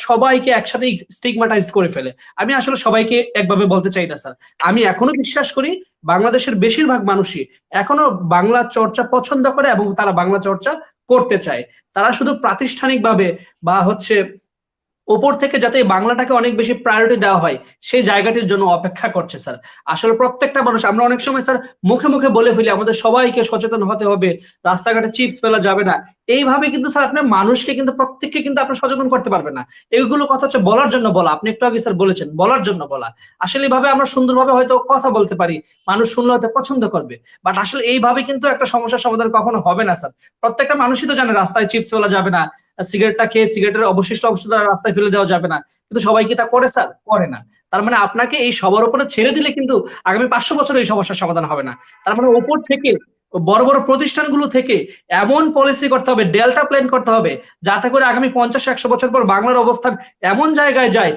সবাইকে একসাথে স্টিগমাটাইজ করে ফেলে। আমি আসলে সবাইকে একভাবে বলতে চাই না স্যার। আমি এখনো বিশ্বাস করি বাংলাদেশের বেশিরভাগ মানুষই এখনো বাংলা চর্চা পছন্দ করে এবং তারা বাংলা চর্চা করতে চায়। তারা শুধু প্রাতিষ্ঠানিকভাবে বা হচ্ছে ওপর থেকে যাতে বাংলাটাকে অনেক বেশি প্রায়োরিটি দেওয়া হয় সেই জায়গাটির জন্য অপেক্ষা করছে স্যার। আসলে প্রত্যেকটা মানুষ, আমরা অনেক সময় স্যার মুখে মুখে বলে ফেলি আমাদের সবাইকে সচেতন হতে হবে, রাস্তাঘাটে চিপস ফেলা যাবে না, এইভাবে কিন্তু স্যার আপনার মানুষকে কিন্তু প্রত্যেককে কিন্তু আপনি সচেতন করতে পারবেন না। এইগুলো কথা হচ্ছে বলার জন্য বলা, আপনি একটু আগে স্যার বলেছেন বলার জন্য বলা। আসলে এইভাবে আমরা সুন্দরভাবে হয়তো কথা বলতে পারি, মানুষ শুনলে হয়তো পছন্দ করবে, বাট আসলে এইভাবে কিন্তু একটা সমস্যার সমাধান কখনো হবে না স্যার। প্রত্যেকটা মানুষই তো জানে রাস্তায় চিপস ফেলা যাবে না, সিগারেটটা খেয়ে সিগারেটের অবশিষ্ট অংশ রাস্তায় ফেলে দেওয়া যাবে না, কিন্তু সবাই কি তা করে স্যার? করে না। তার মানে আপনাকে এই সবার উপরে ছেড়ে দিলে কিন্তু আগামী 500 বছর এই সমস্যার সমাধান হবে না। তার মানে উপর থেকে বড় বড় প্রতিষ্ঠানগুলো থেকে এমন পলিসি করতে হবে, ডেল্টা প্ল্যান করতে হবে, যাতে করে আগামী 50-100 বছর পর বাংলার অবস্থান এমন জায়গায় যায়,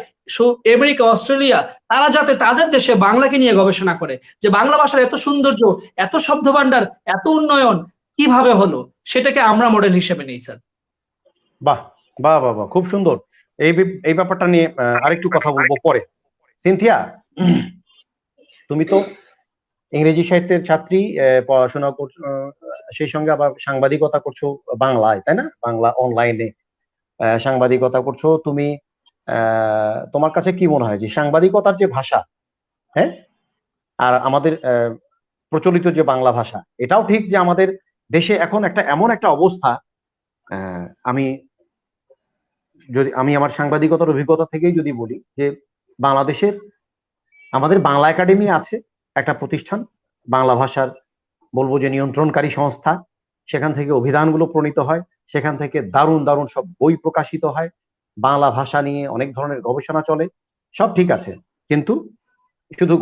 আমেরিকা, অস্ট্রেলিয়া, তারা যাতে তাদের দেশে বাংলাকে নিয়ে গবেষণা করে যে বাংলা ভাষার এত সৌন্দর্য, এত শব্দ ভান্ডার, এত উন্নয়ন কিভাবে হলো, সেটাকে আমরা মডেল হিসেবে নিই স্যার। বাহ বাহ বাহ বাহ, খুব সুন্দর। এই ব্যাপারটা নিয়ে আরেকটু কথা বলবো পরে। সিনথিয়া, তুমি তো ইংরেজি সাহিত্যের ছাত্রী, পড়াশোনা করছো, সেই সঙ্গে আবার সাংবাদিকতা করছো বাংলায়, তাই না? বাংলা অনলাইনে সাংবাদিকতা করছো তুমি। তোমার কাছে কি মনে হয় যে সাংবাদিকতার যে ভাষা, হ্যাঁ, আর আমাদের প্রচলিত যে বাংলা ভাষা, এটাও ঠিক যে আমাদের দেশে এখন এমন একটা অবস্থা, আমি আমার সাংবাদিকতার অভিজ্ঞতা থেকেই যদি বলি যে বাংলাদেশের আমাদের বাংলা একাডেমি আছে, একটা প্রতিষ্ঠান, বাংলা ভাষার বলবো যে নিয়ন্ত্রণকারী সংস্থা। সেখান থেকে অভিধানগুলো প্রণীত হয়, সেখান থেকে দারুণ দারুণ সব বই প্রকাশিত হয়, বাংলা ভাষা নিয়ে অনেক ধরনের গবেষণা চলে, সব ঠিক আছে। কিন্তু শুধু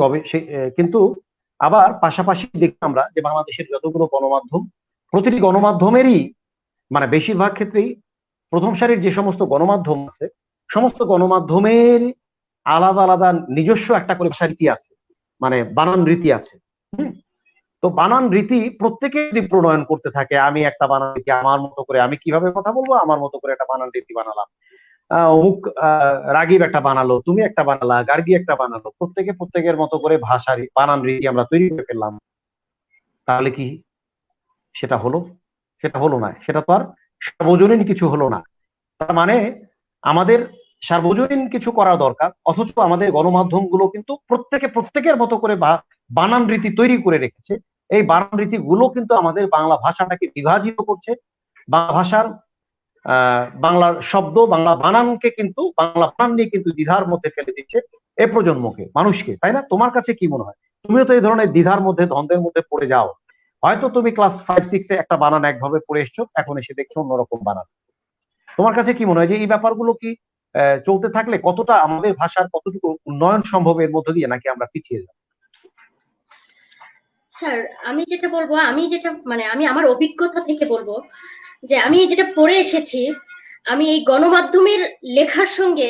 কিন্তু আবার পাশাপাশি দেখি আমরা যে বাংলাদেশের যতগুলো গণমাধ্যম, প্রতিটি গণমাধ্যমেরই মানে বেশিরভাগ ক্ষেত্রেই প্রথম সারির যে সমস্ত গণমাধ্যম আছে, সমস্ত গণমাধ্যমের আলাদা আলাদা নিজস্ব একটা করে ভাষা রীতি আছে, মানে বানান রীতি আছে। তো বানান রীতি প্রত্যেকে যদি প্রণয়ন করতে থাকে, আমি একটা বানান রীতি আমার মতো করে, আমি কিভাবে কথা বলবো আমার মতো করে একটা বানান রীতি বানালাম, অমুক রাগিব একটা বানালো, তুমি একটা বানালা, গার্গী একটা বানালো, প্রত্যেকে প্রত্যেকের মতো করে ভাষার বানান রীতি আমরা তৈরি করে ফেললাম, তাহলে কি সেটা হলো? সেটা হলো না, সেটা তো আর সার্বজনীন কিছু হলো না। তার মানে আমাদের সার্বজনীন কিছু করা দরকার, অথচ আমাদের গণমাধ্যমগুলো কিন্তু প্রত্যেকের মতো করে বানান রীতি তৈরি করে রেখেছে। এই বানান রীতি গুলো কিন্তু আমাদের বাংলা ভাষাটাকে বিভাজিত করছে, বাংলা ভাষার বাংলার শব্দ, বাংলা বানানকে কিন্তু, বাংলা বানান নিয়ে কিন্তু দ্বিধার মধ্যে ফেলে দিচ্ছে এ প্রজন্মকে, মানুষকে, তাই না? তোমার কাছে কি মনে হয়? তুমিও তো এই ধরনের দ্বিধার মধ্যে, দ্বন্দ্বের মধ্যে পড়ে যাও। হয়তো তুমি ক্লাস 5-6-এ একটা বানান একভাবে পড়ে এসছো, এখন এসে দেখছো অন্যরকম বানান। তোমার কাছে কি মনে হয় যে এই ব্যাপারগুলো কি চলতে থাকলে কতটা আমাদের ভাষার কতটুকু উন্নয়ন সম্ভব এর মধ্য দিয়ে, নাকি আমরা পিছিয়ে যাব? স্যার, আমি যেটা বলবো, আমি আমার অভিজ্ঞতা থেকে বলবো যে আমি যেটা পড়ে এসেছি, আমি এই গণমাধ্যমের লেখার সঙ্গে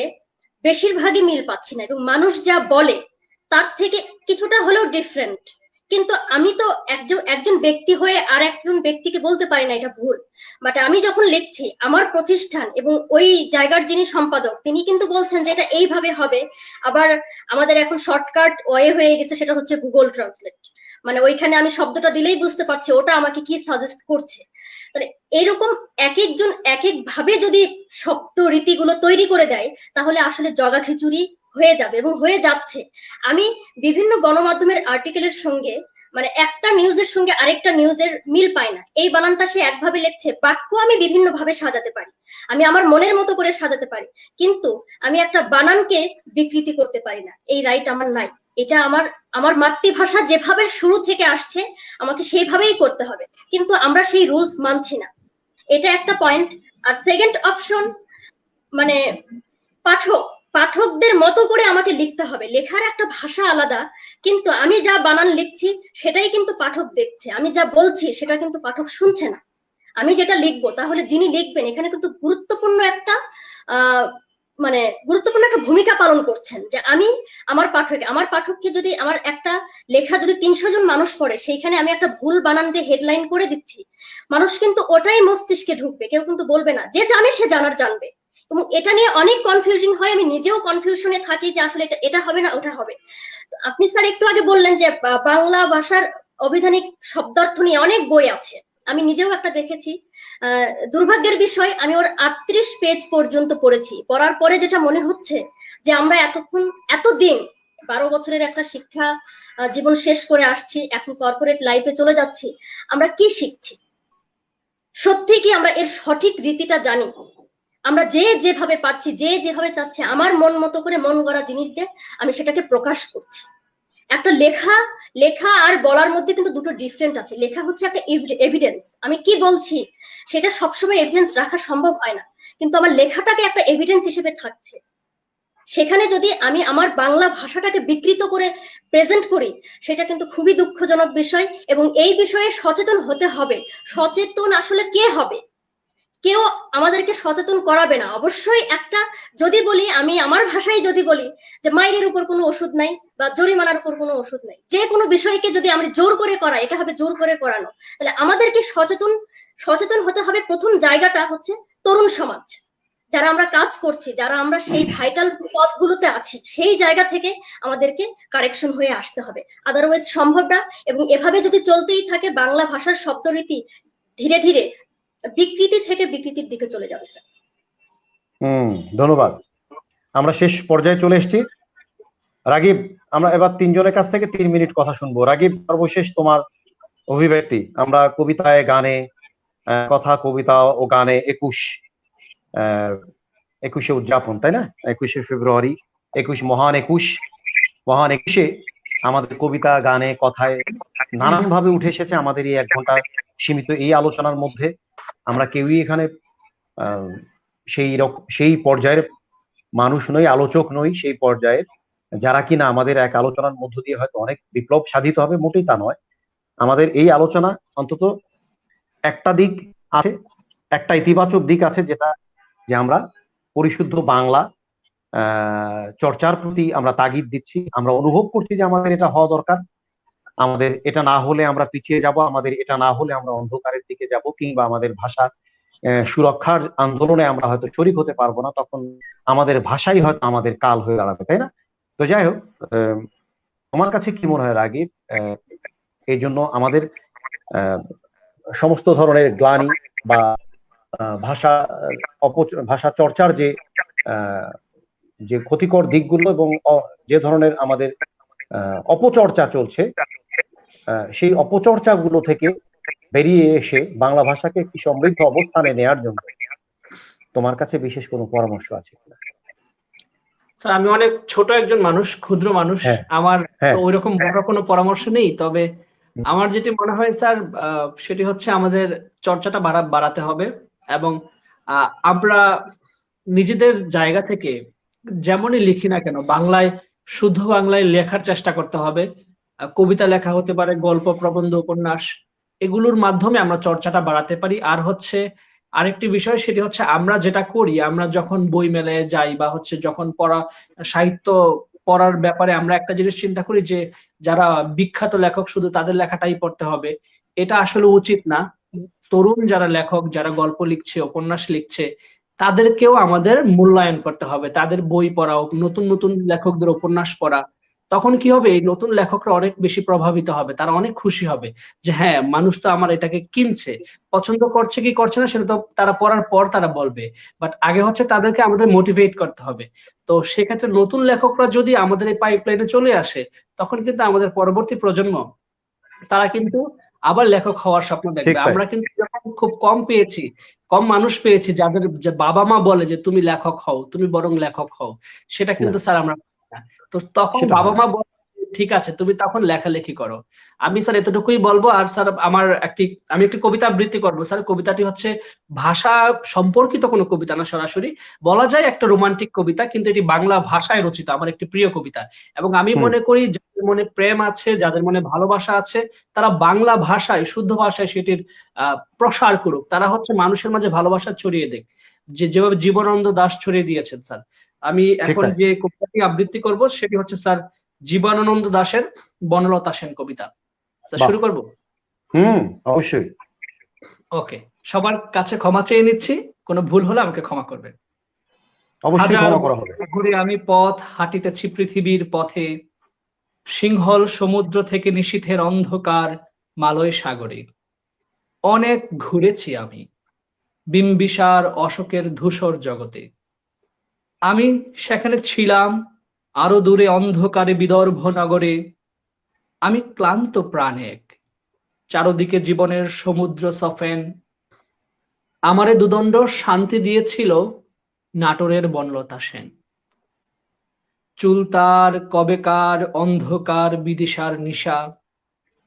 বেশিরভাগই মিল পাচ্ছি না, এবং মানুষ যা বলে তার থেকে কিছুটা হলেও ডিফারেন্ট। কিন্তু আমি তো একজন ব্যক্তি হয়ে আর একজন ব্যক্তিকে বলতে পারি না এটা ভুল। বাট আমি যখন লিখছি, আমার প্রতিষ্ঠান এবং ওই জায়গার যিনি সম্পাদক তিনি কিন্তু বলছেন যে এটা এইভাবে হবে। আবার আমাদের এখন শর্টকাট ওয়ে হয়ে গেছে, সেটা হচ্ছে গুগল ট্রান্সলেট। মানে ওইখানে আমি শব্দটা দিলেই বুঝতে পারছি ওটা আমাকে কি সাজেস্ট করছে। তাহলে এরকম এক একজন এক এক ভাবে যদি শব্দ রীতিগুলো তৈরি করে দেয়, তাহলে আসলে জগা খিচুড়ি হয়ে যাবে এবং হয়ে যাচ্ছে। আমি বিভিন্ন গণমাধ্যমের আর্টিকেলের সঙ্গে, মানে একটা নিউজের সঙ্গে আরেকটা নিউজের মিল পাই না। এই বানানটা সে একভাবে লিখছে, বাক্য আমি বিভিন্ন ভাবে সাজাতে পারি, আমি আমার মনের মতো করে সাজাতে পারি, কিন্তু আমি একটা বানানকে বিকৃতি করতে পারি না, এই রাইট আমার নাই। এটা আমার মাতৃভাষা যেভাবে শুরু থেকে আসছে আমাকে সেইভাবেই করতে হবে, কিন্তু আমরা সেই রুলস মানছি না, এটা একটা পয়েন্ট। আর সেকেন্ড অপশন, মানে পাঠকদের মতো করে আমাকে লিখতে হবে। লেখার একটা ভাষা আলাদা, কিন্তু আমি যা বানান লিখছি সেটাই কিন্তু পাঠক দেখছে, আমি যা বলছি সেটা কিন্তু পাঠক শুনছে না। আমি যেটা লিখবো, তাহলে যিনি লিখবেন এখানে কিন্তু গুরুত্বপূর্ণ একটা মানে গুরুত্বপূর্ণ একটা ভূমিকা পালন করছেন। যে আমি আমার পাঠককে যদি আমার একটা লেখা যদি 300 জন মানুষ পড়ে, সেইখানে আমি একটা ভুল বানান দিয়ে হেডলাইন করে দিচ্ছি, মানুষ কিন্তু ওটাই মস্তিষ্কে ঢুকবে, কেউ কিন্তু বলবে না। যে জানে সে জানবে। এবং এটা নিয়ে অনেক কনফিউজিং হয়, আমি নিজেও কনফিউশনে থাকি যে আসলে এটা হবে না ওটা হবে। আপনি স্যার একটু আগে বললেন যে বাংলা ভাষার অভিধানিক শব্দার্থ নিয়ে অনেক বই আছে, আমি নিজেও একটা দেখেছি। দুর্ভাগ্যের বিষয় আমি ওর 38 পেজ পর্যন্ত পড়েছি। পড়ার পরে যেটা মনে হচ্ছে যে আমরা এতদিন 12 বছরের একটা শিক্ষা জীবন শেষ করে আসছি, এখন কর্পোরেট লাইফে চলে যাচ্ছি, আমরা কি শিখছি? সত্যি কি আমরা এর সঠিক রীতিটা জানি? আমরা যেভাবে পাচ্ছি, যেভাবে চাচ্ছে, আমার মন মতো করে মন গড়া জিনিস দিয়ে আমি সেটাকে প্রকাশ করছি। একটা লেখা আর বলার মধ্যে কিন্তু দুটো ডিফারেন্ট আছে। লেখা হচ্ছে একটা এভিডেন্স, আমি কি বলছি সেটা সবসময় এভিডেন্স রাখা সম্ভব হয় না, কিন্তু আমার লেখাটাকে একটা এভিডেন্স হিসেবে থাকছে। সেখানে যদি আমি আমার বাংলা ভাষাটাকে বিকৃত করে প্রেজেন্ট করি, সেটা কিন্তু খুবই দুঃখজনক বিষয়। এবং এই বিষয়ে সচেতন হতে হবে। সচেতন আসলে কে হবে? কেউ আমাদেরকে সচেতন করাবে না। অবশ্যই একটা, যদি বলি আমি আমার ভাষায় যদি বলি যে মাইনের উপর কোনো ওষুধ নাই বা জরিমানার উপর কোনো ওষুধ নাই, যে কোনো বিষয়কে যদি আমরা জোর করে করাই, এটা হবে জোর করে করানো। তাহলে আমাদেরকে সচেতন হতে হবে। প্রথম জায়গাটা হচ্ছে তরুণ সমাজ, যারা আমরা কাজ করছি, যারা আমরা সেই ভাইটাল পদগুলোতে আছি, সেই জায়গা থেকে আমাদেরকে কারেকশন হয়ে আসতে হবে, আদারওয়াইজ সম্ভব না। এবং এভাবে যদি চলতেই থাকে, বাংলা ভাষার শব্দরীতি ধীরে ধীরে বিকৃতি থেকে বিকৃতির দিকে চলে যাবে স্যার। ধন্যবাদ। আমরা শেষ পর্যায়ে চলে এসেছি। রাগিব, আমরা এবার 3 জনের কাছ থেকে 3 মিনিট কথা শুনবো। রাগিব, সর্বশেষ তোমার অভিব্যক্তি। আমরা কবিতায়, গানে, কথা, কবিতা ও গানে 21শে উদযাপন, তাই না? 21শে ফেব্রুয়ারি, মহান একুশে আমাদের কবিতা, গানে, কথায় নানান ভাবে উঠে এসেছে আমাদের এই 1 ঘন্টা সীমিত এই আলোচনার মধ্যে। আমরা কেউই এখানে সেই পর্যায়ের মানুষ নই, আলোচক নই সেই পর্যায়ের, যারা কিনা আমাদের এক আলোচনার মধ্য দিয়ে হয়তো অনেক বিপ্লব সাধিত হবে, মোটেই তা নয়। আমাদের এই আলোচনা অন্তত একটা দিক আছে, একটা ইতিবাচক দিক আছে, যেটা যে আমরা পরিশুদ্ধ বাংলা চর্চার প্রতি আমরা তাগিদ দিচ্ছি। আমরা অনুভব করছি যে আমাদের এটা হওয়া দরকার। আমাদের এটা না হলে আমরা পিছিয়ে যাব, আমাদের এটা না হলে আমরা অন্ধকারের দিকে যাব, কিংবা আমাদের ভাষা সুরক্ষার আন্দোলনে আমরা হয়তো শরিক হতে পারবো না। তখন আমাদের ভাষাই হয়তো আমাদের কাল হয়ে দাঁড়াবে, তাই না? তো যাই হোক, তোমার কাছে কি মনে হয় রাগিব, এই জন্য আমাদের সমস্ত ধরনের গ্লানি বা ভাষা চর্চার যে ক্ষতিকর দিকগুলো এবং যে ধরনের আমাদের অপচর্চা চলছে, সেই অপচর্চাগুলো থেকে বেরিয়ে এসে বাংলা ভাষাকে একটি সমৃদ্ধ অবস্থানে নেয়ার জন্য তোমার কাছে বিশেষ কোনো পরামর্শ আছে কিনা? স্যার, আমি অনেক ছোট একজন মানুষ, ক্ষুদ্র মানুষ, আমার তো ওইরকম বড় কোনো পরামর্শ নেই। তবে আমার যেটি মনে হয় স্যার, সেটি হচ্ছে আমাদের চর্চাটা বাড়াতে হবে। এবং আমরা নিজেদের জায়গা থেকে যেমনই লিখি না কেন, বাংলায়, শুদ্ধ বাংলায় লেখার চেষ্টা করতে হবে। কবিতা লেখা হতে পারে, গল্প, প্রবন্ধ, উপন্যাস, এগুলোর মাধ্যমে আমরা চর্চাটা বাড়াতে পারি। আর হচ্ছে আরেকটি বিষয়, সেটি হচ্ছে আমরা যেটা করি, আমরা যখন বই মেলায় যাই বা হচ্ছে যখন সাহিত্য পড়ার ব্যাপারে আমরা একটা জিনিস চিন্তা করি যে যারা বিখ্যাত লেখক শুধু তাদের লেখাটাই পড়তে হবে, এটা আসলে উচিত না। তরুণ যারা লেখক, যারা গল্প লিখছে, উপন্যাস লিখছে, তাদেরকেও আমাদের মূল্যায়ন করতে হবে, তাদের বই পড়া, নতুন নতুন লেখকদের উপন্যাস পড়া। তখন কি হবে, এই নতুন লেখকরা অনেক বেশি প্রভাবিত হবে, তারা অনেক খুশি হবে যে হ্যাঁ, মানুষ তো আমার এটাকে কিনছে, পছন্দ করছে কি করছে না সেটা তো তারা পড়ার পর তারা বলবে। বাট আগে হচ্ছে তাদেরকে আমাদের মোটিভেট করতে হবে। তো সেক্ষেত্রে নতুন লেখকরা যদি আমাদের এই পাইপলাইনে চলে আসে, তখন কিন্তু আমাদের পরবর্তী প্রজন্ম, তারা কিন্তু আবার লেখক হওয়ার স্বপ্ন দেখবে। আমরা কিন্তু যখন খুব কম মানুষ পেয়েছি যাদের বাবা মা বলে যে তুমি লেখক হও, তুমি বরং লেখক হও, সেটা কিন্তু স্যার আমরা, তো তখন বাবা মা বলে ঠিক আছে তুমি তখন লেখালেখি করো। আমি স্যার এতটুকুই বলবো। আর স্যার আমি একটি কবিতা আবৃত্তি করবো স্যার। কবিতাটি হচ্ছে ভাষা সম্পর্কিত কোনো কবিতা না, সরাসরি বলা যায় একটা রোমান্টিক কবিতা, কিন্তু এটি বাংলা ভাষায় রচিত, আমার একটি প্রিয় কবিতা। এবং আমি মনে করি যাদের মনে প্রেম আছে, যাদের মনে ভালোবাসা আছে, তারা বাংলা ভাষায়, শুদ্ধ ভাষায় সেটির প্রসার করুক। তারা হচ্ছে মানুষের মাঝে ভালোবাসা ছড়িয়ে দেখ, যেভাবে জীবনানন্দ দাশ ছড়িয়ে দিয়েছেন স্যার। আমি ঠিক এখন তাই। যে কবিতাটি আবৃত্তি করব সেটি হচ্ছে স্যার জীবনানন্দ দাশের বনলতা সেন কবিতা। স্যার বাহ, শুরু করব? অবশ্যই। ওকে, সবার কাছে ক্ষমা চেয়ে নিচ্ছি, কোনো ভুল হলে আমাকে ক্ষমা করবেন। অবশ্যই হাজার ক্ষমা করা হবে। বছর ঘুরে আমি পথ হাঁটিতেছি পৃথিবীর পথে, সিংহল সমুদ্র থেকে নিশীথের অন্ধকার মালয় সাগরে। অনেক ঘুরেছি আমি বিম্বিসার অশোকের ধূসর জগতে। আমি সেখানে ছিলাম আরো দূরে অন্ধকারে বিদর্ভ নগরে। আমি ক্লান্ত প্রাণ এক, চারদিকে জীবনের সমুদ্র সফেন। আমারে দুদণ্ড শান্তি দিয়েছিল নাটোরের বনলতা সেন। চুল তার কবেকার অন্ধকার বিদিশার নিশা,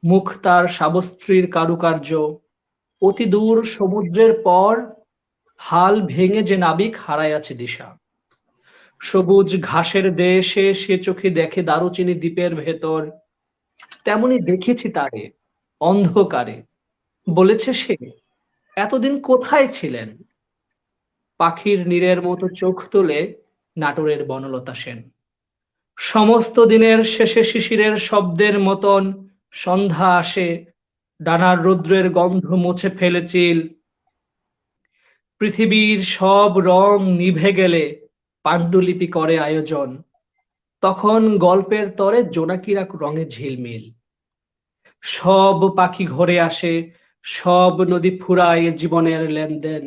মুখ তার সাবস্ত্রীর কারুকার্য। অতি দূর সমুদ্রের পর হাল ভেঙে যে নাবিক হারাইয়াছে দিশা। সবুজ ঘাসের দেশে সে চোখে দেখে দারুচিনি দ্বীপের ভেতর। তেমনি দেখেছি তারে অন্ধকারে, বলেছে সে এতদিন কোথায় ছিলেন। পাখির নীড়ের মতো চোখ তুলে নাটোরের বনলতা সেন। সমস্ত দিনের শেষে শিশিরের শব্দের মতন সন্ধ্যা আসে, ডানার রৌদ্রের গন্ধ মুছে ফেলে চিল। পৃথিবীর সব রং নিভে গেলে পাণ্ডুলিপি করে আয়োজন, তখন গল্পের তরে জোনাকিরা রঙে ঝিলমিল। সব পাখি ঘরে আসে, সব নদী ফুরায় জীবনের লেনদেন।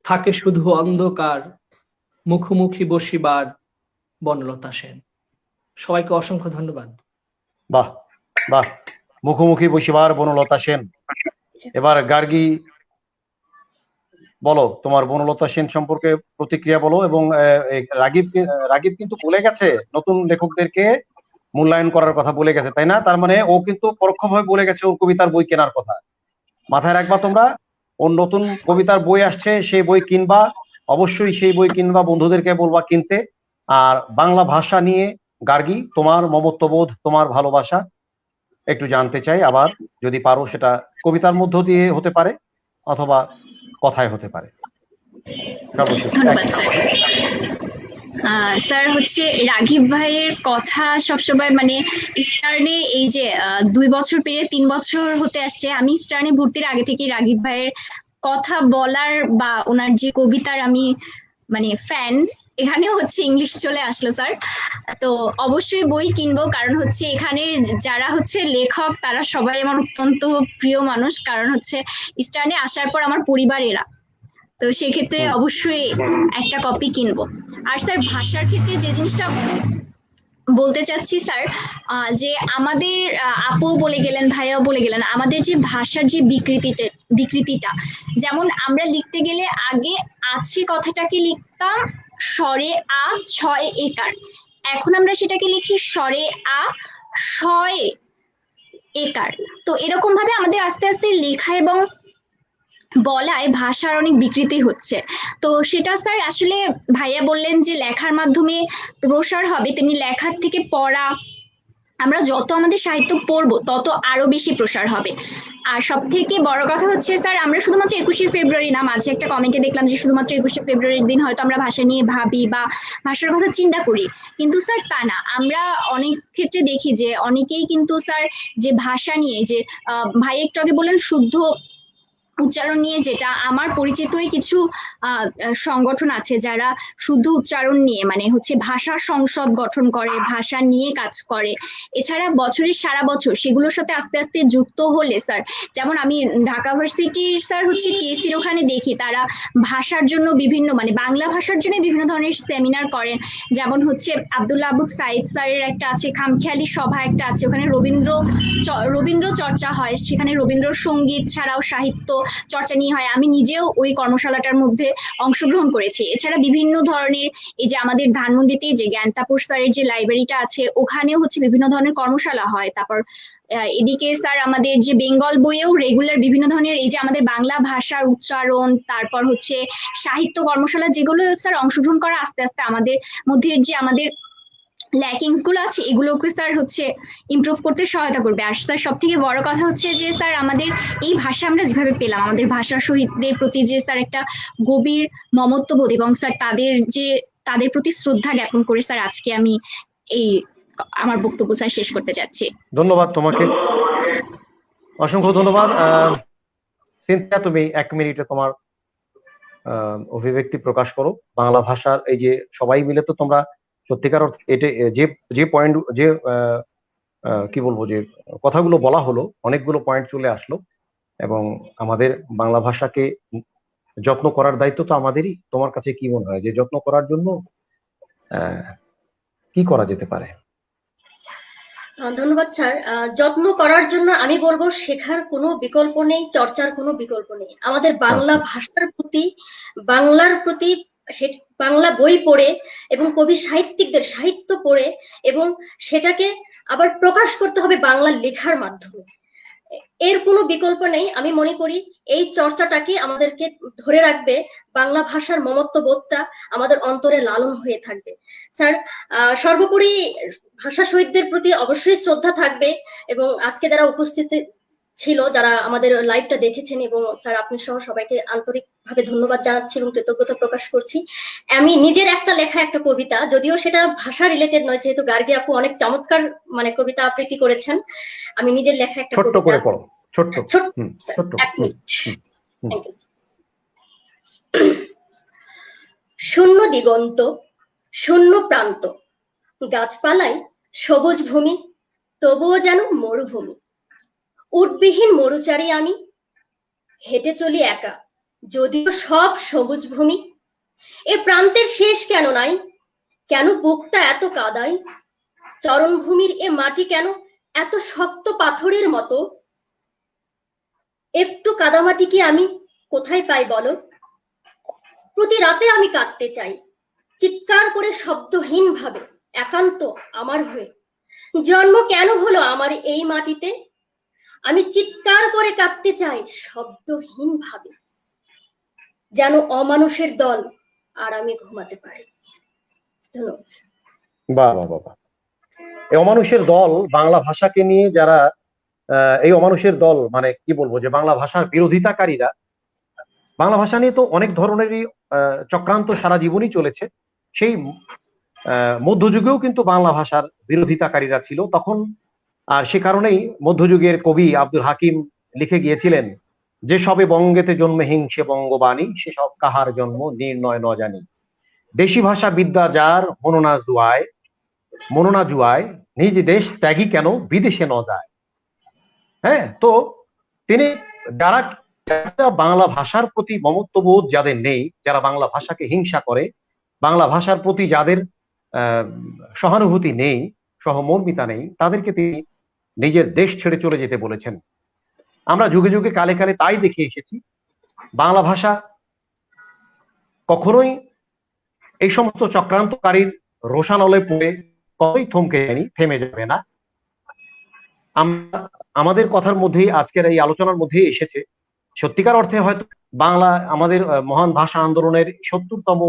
থাকে শুধু অন্ধকার, মুখোমুখি বসিবার বনলতা সেন। সবাইকে অসংখ্য ধন্যবাদ। বাহ বাহ, মুখোমুখি বসিবার বনলতা সেন। এবার গার্গী, বলো তোমার বনলতা সেন সম্পর্কে প্রতিক্রিয়া বলো। এবং রাগিব রাগিব কিন্তু বলে গেছে নতুন লেখকদেরকে মূল্যায়ন করার কথা বলে গেছে, তাই না? তার মানে ও কিন্তু পরোক্ষভাবে বলে গেছে ওর কবিতার বই কেনার কথা। মাথায় রাখবা তোমরা, ওর নতুন কবিতার বই আসছে, সেই বই কিনবা, অবশ্যই সেই বই কিনবা, বন্ধুদেরকে বলবা কিনতে। আর বাংলা ভাষা নিয়ে গার্গী, তোমার মমত্ববোধ, তোমার ভালোবাসা একটু জানতে চাই। আবার যদি পারো সেটা কবিতার মধ্য দিয়ে হতে পারে অথবা কথায় হতে পারে। সর্বশেষ ধন্যবাদ স্যার। স্যার হচ্ছে রাঘিব ভাইয়ের কথা সবসময় মানে স্টার্নে এই যে 2 বছর পেরিয়ে 3 বছর হতে আসছে, আমি স্টার্নে ভর্তির আগে থেকে রাঘিব ভাইয়ের কথা বলার বা ওনার যে কবিতার আমি মানে ফ্যান। এখানেও হচ্ছে ইংলিশ চলে আসলো স্যার, তো অবশ্যই বই কিনবো, কারণ হচ্ছে এখানে যারা হচ্ছে লেখক তারা সবাই আমার অত্যন্ত প্রিয় মানুষ, কারণ হচ্ছে স্টার্নে আসার পর আমার পরিবার এরা, তো সেক্ষেত্রে অবশ্যই একটা কপি কিনবো। আর স্যার ভাষার ক্ষেত্রে যে জিনিসটা বলতে চাচ্ছি স্যার, যে আমাদের আপু বলে গেলেন, ভাইয়াও বলে গেলেন, আমাদের যে ভাষার যে বিকৃতিটা, যেমন আমরা লিখতে গেলে আগে আছে কথাটাকে লিখতাম স্বরে আ ছয় একার, এখন আমরা সেটাকে লিখি স্বরে আ ছয় একার। তো এরকম ভাবে আমাদের আস্তে আস্তে লেখা এবং বলায় ভাষার অনেক বিকৃতি হচ্ছে। তো সেটা স্যার আসলে ভাইয়া বললেন যে লেখার মাধ্যমে প্রসার হবে, তেমনি লেখার থেকে পড়া, আমরা যত আমাদের সাহিত্য পড়বো তত আরো বেশি প্রসার হবে। আর সব থেকে বড় কথা হচ্ছে স্যার, আমরা শুধুমাত্র 21শে ফেব্রুয়ারি না, মাঝে একটা কমেন্টে দেখলাম যে শুধুমাত্র 21শে ফেব্রুয়ারির দিন হয়তো আমরা ভাষা নিয়ে ভাবি বা ভাষার কথা চিন্তা করি, কিন্তু স্যার তা না। আমরা অনেক ক্ষেত্রে দেখি যে অনেকেই কিন্তু স্যার যে ভাষা নিয়ে যে ভাই একটু আগে বললেন শুদ্ধ উচ্চারণ নিয়ে, যেটা আমার পরিচিতই কিছু সংগঠন আছে যারা শুদ্ধ উচ্চারণ নিয়ে মানে হচ্ছে ভাষা সংসদ গঠন করে, ভাষা নিয়ে কাজ করে। এছাড়া বছরের সারা বছর সেগুলোর সাথে আস্তে আস্তে যুক্ত হলে স্যার, যেমন আমি ঢাকা ভার্সিটির স্যার হচ্ছে টিএসসির ওখানে দেখি তারা ভাষার জন্য বিভিন্ন মানে বাংলা ভাষার জন্য বিভিন্ন ধরনের সেমিনার করেন। যেমন হচ্ছে আব্দুল্লাহ আবু সাইদ স্যারের একটা আছে, খামখেয়ালি সভা একটা আছে, ওখানে রবীন্দ্র চর্চা হয়, সেখানে রবীন্দ্র সঙ্গীত ছাড়াও সাহিত্য চর্চা নিয়ে হয়। আমি নিজেও ওই কর্মশালাটার মধ্যে অংশগ্রহণ করেছি। এছাড়া বিভিন্ন ধরনের এই যে আমাদের ধানমন্ডিতে যে জ্ঞান তাপস স্যারের যে লাইব্রেরিটা আছে, ওখানেও হচ্ছে বিভিন্ন ধরনের কর্মশালা হয়। তারপর এদিকে স্যার আমাদের যে বেঙ্গল বইয়েও রেগুলার বিভিন্ন ধরনের এই যে আমাদের বাংলা ভাষার উচ্চারণ, তারপর হচ্ছে সাহিত্য কর্মশালা, যেগুলো স্যার অংশগ্রহণ করা আস্তে আস্তে আমাদের মধ্যে যে আমাদের ল্যাকিংস গুলো আছে এগুলোকে স্যার হচ্ছে ইমপ্রুভ করতে সহায়তা করবে। আর স্যার সব থেকে বড় কথা হচ্ছে যে স্যার আমাদের এই ভাষা আমরা যেভাবে পেলাম, আমাদের ভাষা শহীদদের প্রতি যে স্যার একটা গভীর মমত্ববোধ এবং স্যার তাদের যে তাদের প্রতি শ্রদ্ধা জ্ঞাপন করে স্যার আজকে আমি এই আমার বক্তব্য স্যার শেষ করতে যাচ্ছি। ধন্যবাদ তোমাকে, অসংখ্য ধন্যবাদ। সিনথিয়া, তুমি 1 মিনিটে তোমার অভিব্যক্তি প্রকাশ করো। বাংলা ভাষার এই যে সবাই মিলে তো তোমরা সত্যিকার অর্থে এটা যে যে পয়েন্ট যে কি বলবো যে কথাগুলো বলা হলো, অনেকগুলো পয়েন্ট চলে আসলো, এবং আমাদের বাংলা ভাষাকে যত্ন করার দায়িত্ব তো আমাদেরই। তোমার কাছে কি মনে হয় যে যত্ন করার জন্য কি করা যেতে পারে? ধন্যবাদ স্যার। যত্ন করার জন্য আমি বলবো শেখার কোনো বিকল্প নেই, চর্চার কোনো বিকল্প নেই। আমাদের বাংলা ভাষার প্রতি, বাংলার প্রতি বাংলা বই পড়ে এবং কবি সাহিত্যিকদের সাহিত্য পড়ে এবং সেটাকে আবার প্রকাশ করতে হবে বাংলা লেখার মাধ্যমে। এর কোনো বিকল্প নেই। আমি মনে করি এই চর্চাটাকে আমাদেরকে ধরে রাখবে, বাংলা ভাষার মমত্ববোধটা আমাদের অন্তরে লালন হয়ে থাকবে। স্যার, সর্বোপরি ভাষা শহীদদের প্রতি অবশ্যই শ্রদ্ধা থাকবে, এবং আজকে যারা উপস্থিত ছিল, যারা আমাদের লাইভটা দেখেছেন, এবং স্যার আপনি সহ সবাইকে আন্তরিকভাবে ধন্যবাদ জানাচ্ছি এবং কৃতজ্ঞতা প্রকাশ করছি। আমি নিজের একটা লেখা একটা কবিতা, যদিও সেটা ভাষা রিলেটেড নয়, যেহেতু গার্গী আপু অনেক চমৎকার কবিতা আবৃত্তি করেছেন, আমি নিজের লেখা একটা ছোট্ট করে পড়ো, ছোট্ট। 1 মিনিট। Thank you. শূন্য দিগন্ত, শূন্য প্রান্ত, গাছপালায় সবুজ ভূমি, তবুও যেন মরুভূমি। উটবিহীন মরুচারী আমি, হেঁটে চলি একা, যদিও সব সবুজ ভূমি। এ প্রান্তের শেষ কেন নাই, কেন বুকটা এত কাদাই? চরণভূমির এ মাটি কেন এত শক্ত পাথরের মতো? একটু কাদামাটি কি আমি কোথায় পাই বলো? প্রতি রাতে আমি কাঁদতে চাই, চিৎকার করে শব্দহীন ভাবে, একান্ত আমার হয়ে। জন্ম কেন হলো আমার এই মাটিতে? আমি চিৎকার করে কাঁদতে চাই শব্দহীন ভাবে, যেন অমানুষের দল আর আমি ঘুমাতে পারি। ধন্যবাদ। বাহ বাহ বাহ। এই অমানুষের দল, বাংলা ভাষাকে নিয়ে যারা এই অমানুষের দল, মানে কি বলবো যে বাংলা ভাষার বিরোধিতাকারীরা, বাংলা ভাষা নিয়ে তো অনেক ধরনেরই চক্রান্ত সারা জীবনই চলেছে। সেই মধ্যযুগেও কিন্তু বাংলা ভাষার বিরোধিতাকারীরা ছিল তখন। আর সে কারণেই মধ্যযুগের কবি আব্দুল হাকিম লিখে গিয়েছিলেন, যে সবে বঙ্গেতে জন্মে হিংসে বঙ্গবাণী, সেসব কাহার জন্ম নির্ণয় ন জানি। দেশি ভাষা বিদ্যা যার মননা জুয়ায়, নিজ দেশ ত্যাগী কেন বিদেশে ন যায়। হ্যাঁ, তো তিনি যারা বাংলা ভাষার প্রতি মমত্ববোধ যাদের নেই, যারা বাংলা ভাষাকে হিংসা করে, বাংলা ভাষার প্রতি যাদের সহানুভূতি নেই, সহমর্মিতা নেই, তাদেরকে তিনি নিজের দেশ ছেড়ে চলে যেতে বলেছেন। আমরা যুগে যুগে কালে কালে তাই দেখে এসেছি। বাংলা ভাষা কখনোই এই সমস্ত চক্রান্তকারীর রোষানলে পড়ে কতই থমকে যায়নি, থেমে যাবে না। আমাদের কথার মধ্যেই, আজকের এই আলোচনার মধ্যেই এসেছে, সত্যিকার অর্থে হয়তো বাংলা আমাদের মহান ভাষা আন্দোলনের ৭০তম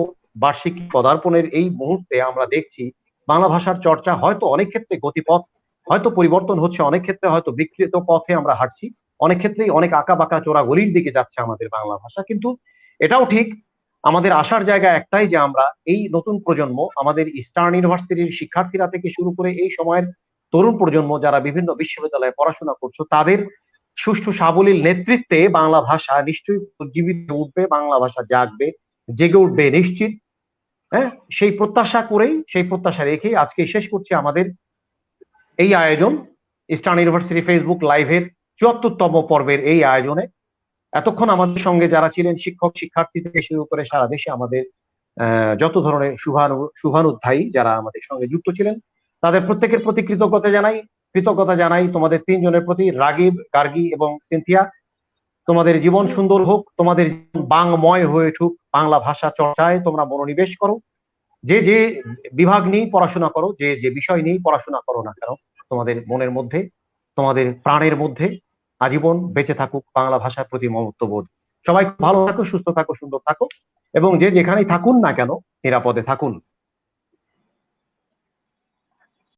বার্ষিকী পদার্পণের এই মুহূর্তে আমরা দেখছি বাংলা ভাষার চর্চা হয়তো অনেক ক্ষেত্রে গতিপথ হয়তো পরিবর্তন হচ্ছে, অনেক ক্ষেত্রে হয়তো বিকৃত পথে আমরা হাঁটছি, অনেক ক্ষেত্রেই অনেক আঁকা বাঁকা চোরা গলির দিকে যাচ্ছে আমাদের বাংলা ভাষা। কিন্তু এটাও ঠিক, আমাদের আসার জায়গা একটাই, যে আমরা এই নতুন প্রজন্ম, আমাদের ইস্টার্ন ইউনিভার্সিটির শিক্ষার্থীরা থেকে শুরু করে এই সময়ের তরুণ প্রজন্ম যারা বিভিন্ন বিশ্ববিদ্যালয়ে পড়াশোনা করছো, তাদের সুষ্ঠু সাবলীল নেতৃত্বে বাংলা ভাষা নিশ্চয়ই জীবিত উঠবে, বাংলা ভাষা জাগবে, জেগে উঠবে নিশ্চিত। হ্যাঁ, সেই প্রত্যাশা করেই, সেই প্রত্যাশা রেখেই আজকে শেষ করছি আমাদের এই আয়োজন, ইস্টার্ন ইউনিভার্সিটি ফেসবুক লাইভের ৭৪তম পর্বের এই আয়োজনে। এতক্ষণ আমাদের সঙ্গে যারা ছিলেন, শিক্ষক শিক্ষার্থী থেকে শুরু করে সারা দেশে আমাদের যত ধরনের শুভানুধ্যায়ী যারা আমাদের সঙ্গে যুক্ত ছিলেন, তাদের প্রত্যেকের প্রতি কৃতজ্ঞতা জানাই তোমাদের ৩ জনের প্রতি। রাগিব, গার্গী এবং সিনথিয়া, তোমাদের জীবন সুন্দর হোক, তোমাদের বাংময় হয়ে উঠুক, বাংলা ভাষা চর্চায় তোমরা মনোনিবেশ করো, যে যে বিভাগ নিয়েই পড়াশোনা করো, যে যে বিষয় নিয়েই পড়াশোনা করো না কেন, তোমাদের মনের মধ্যে, তোমাদের প্রাণের মধ্যে আজীবন বেঁচে থাকুক বাংলা ভাষার প্রতি মমত্ববোধ। সবাই ভালো থাকো, সুস্থ থাকো, সুন্দর থাকো, এবং যে যেখানেই থাকুন না কেন নিরাপদে থাকুন।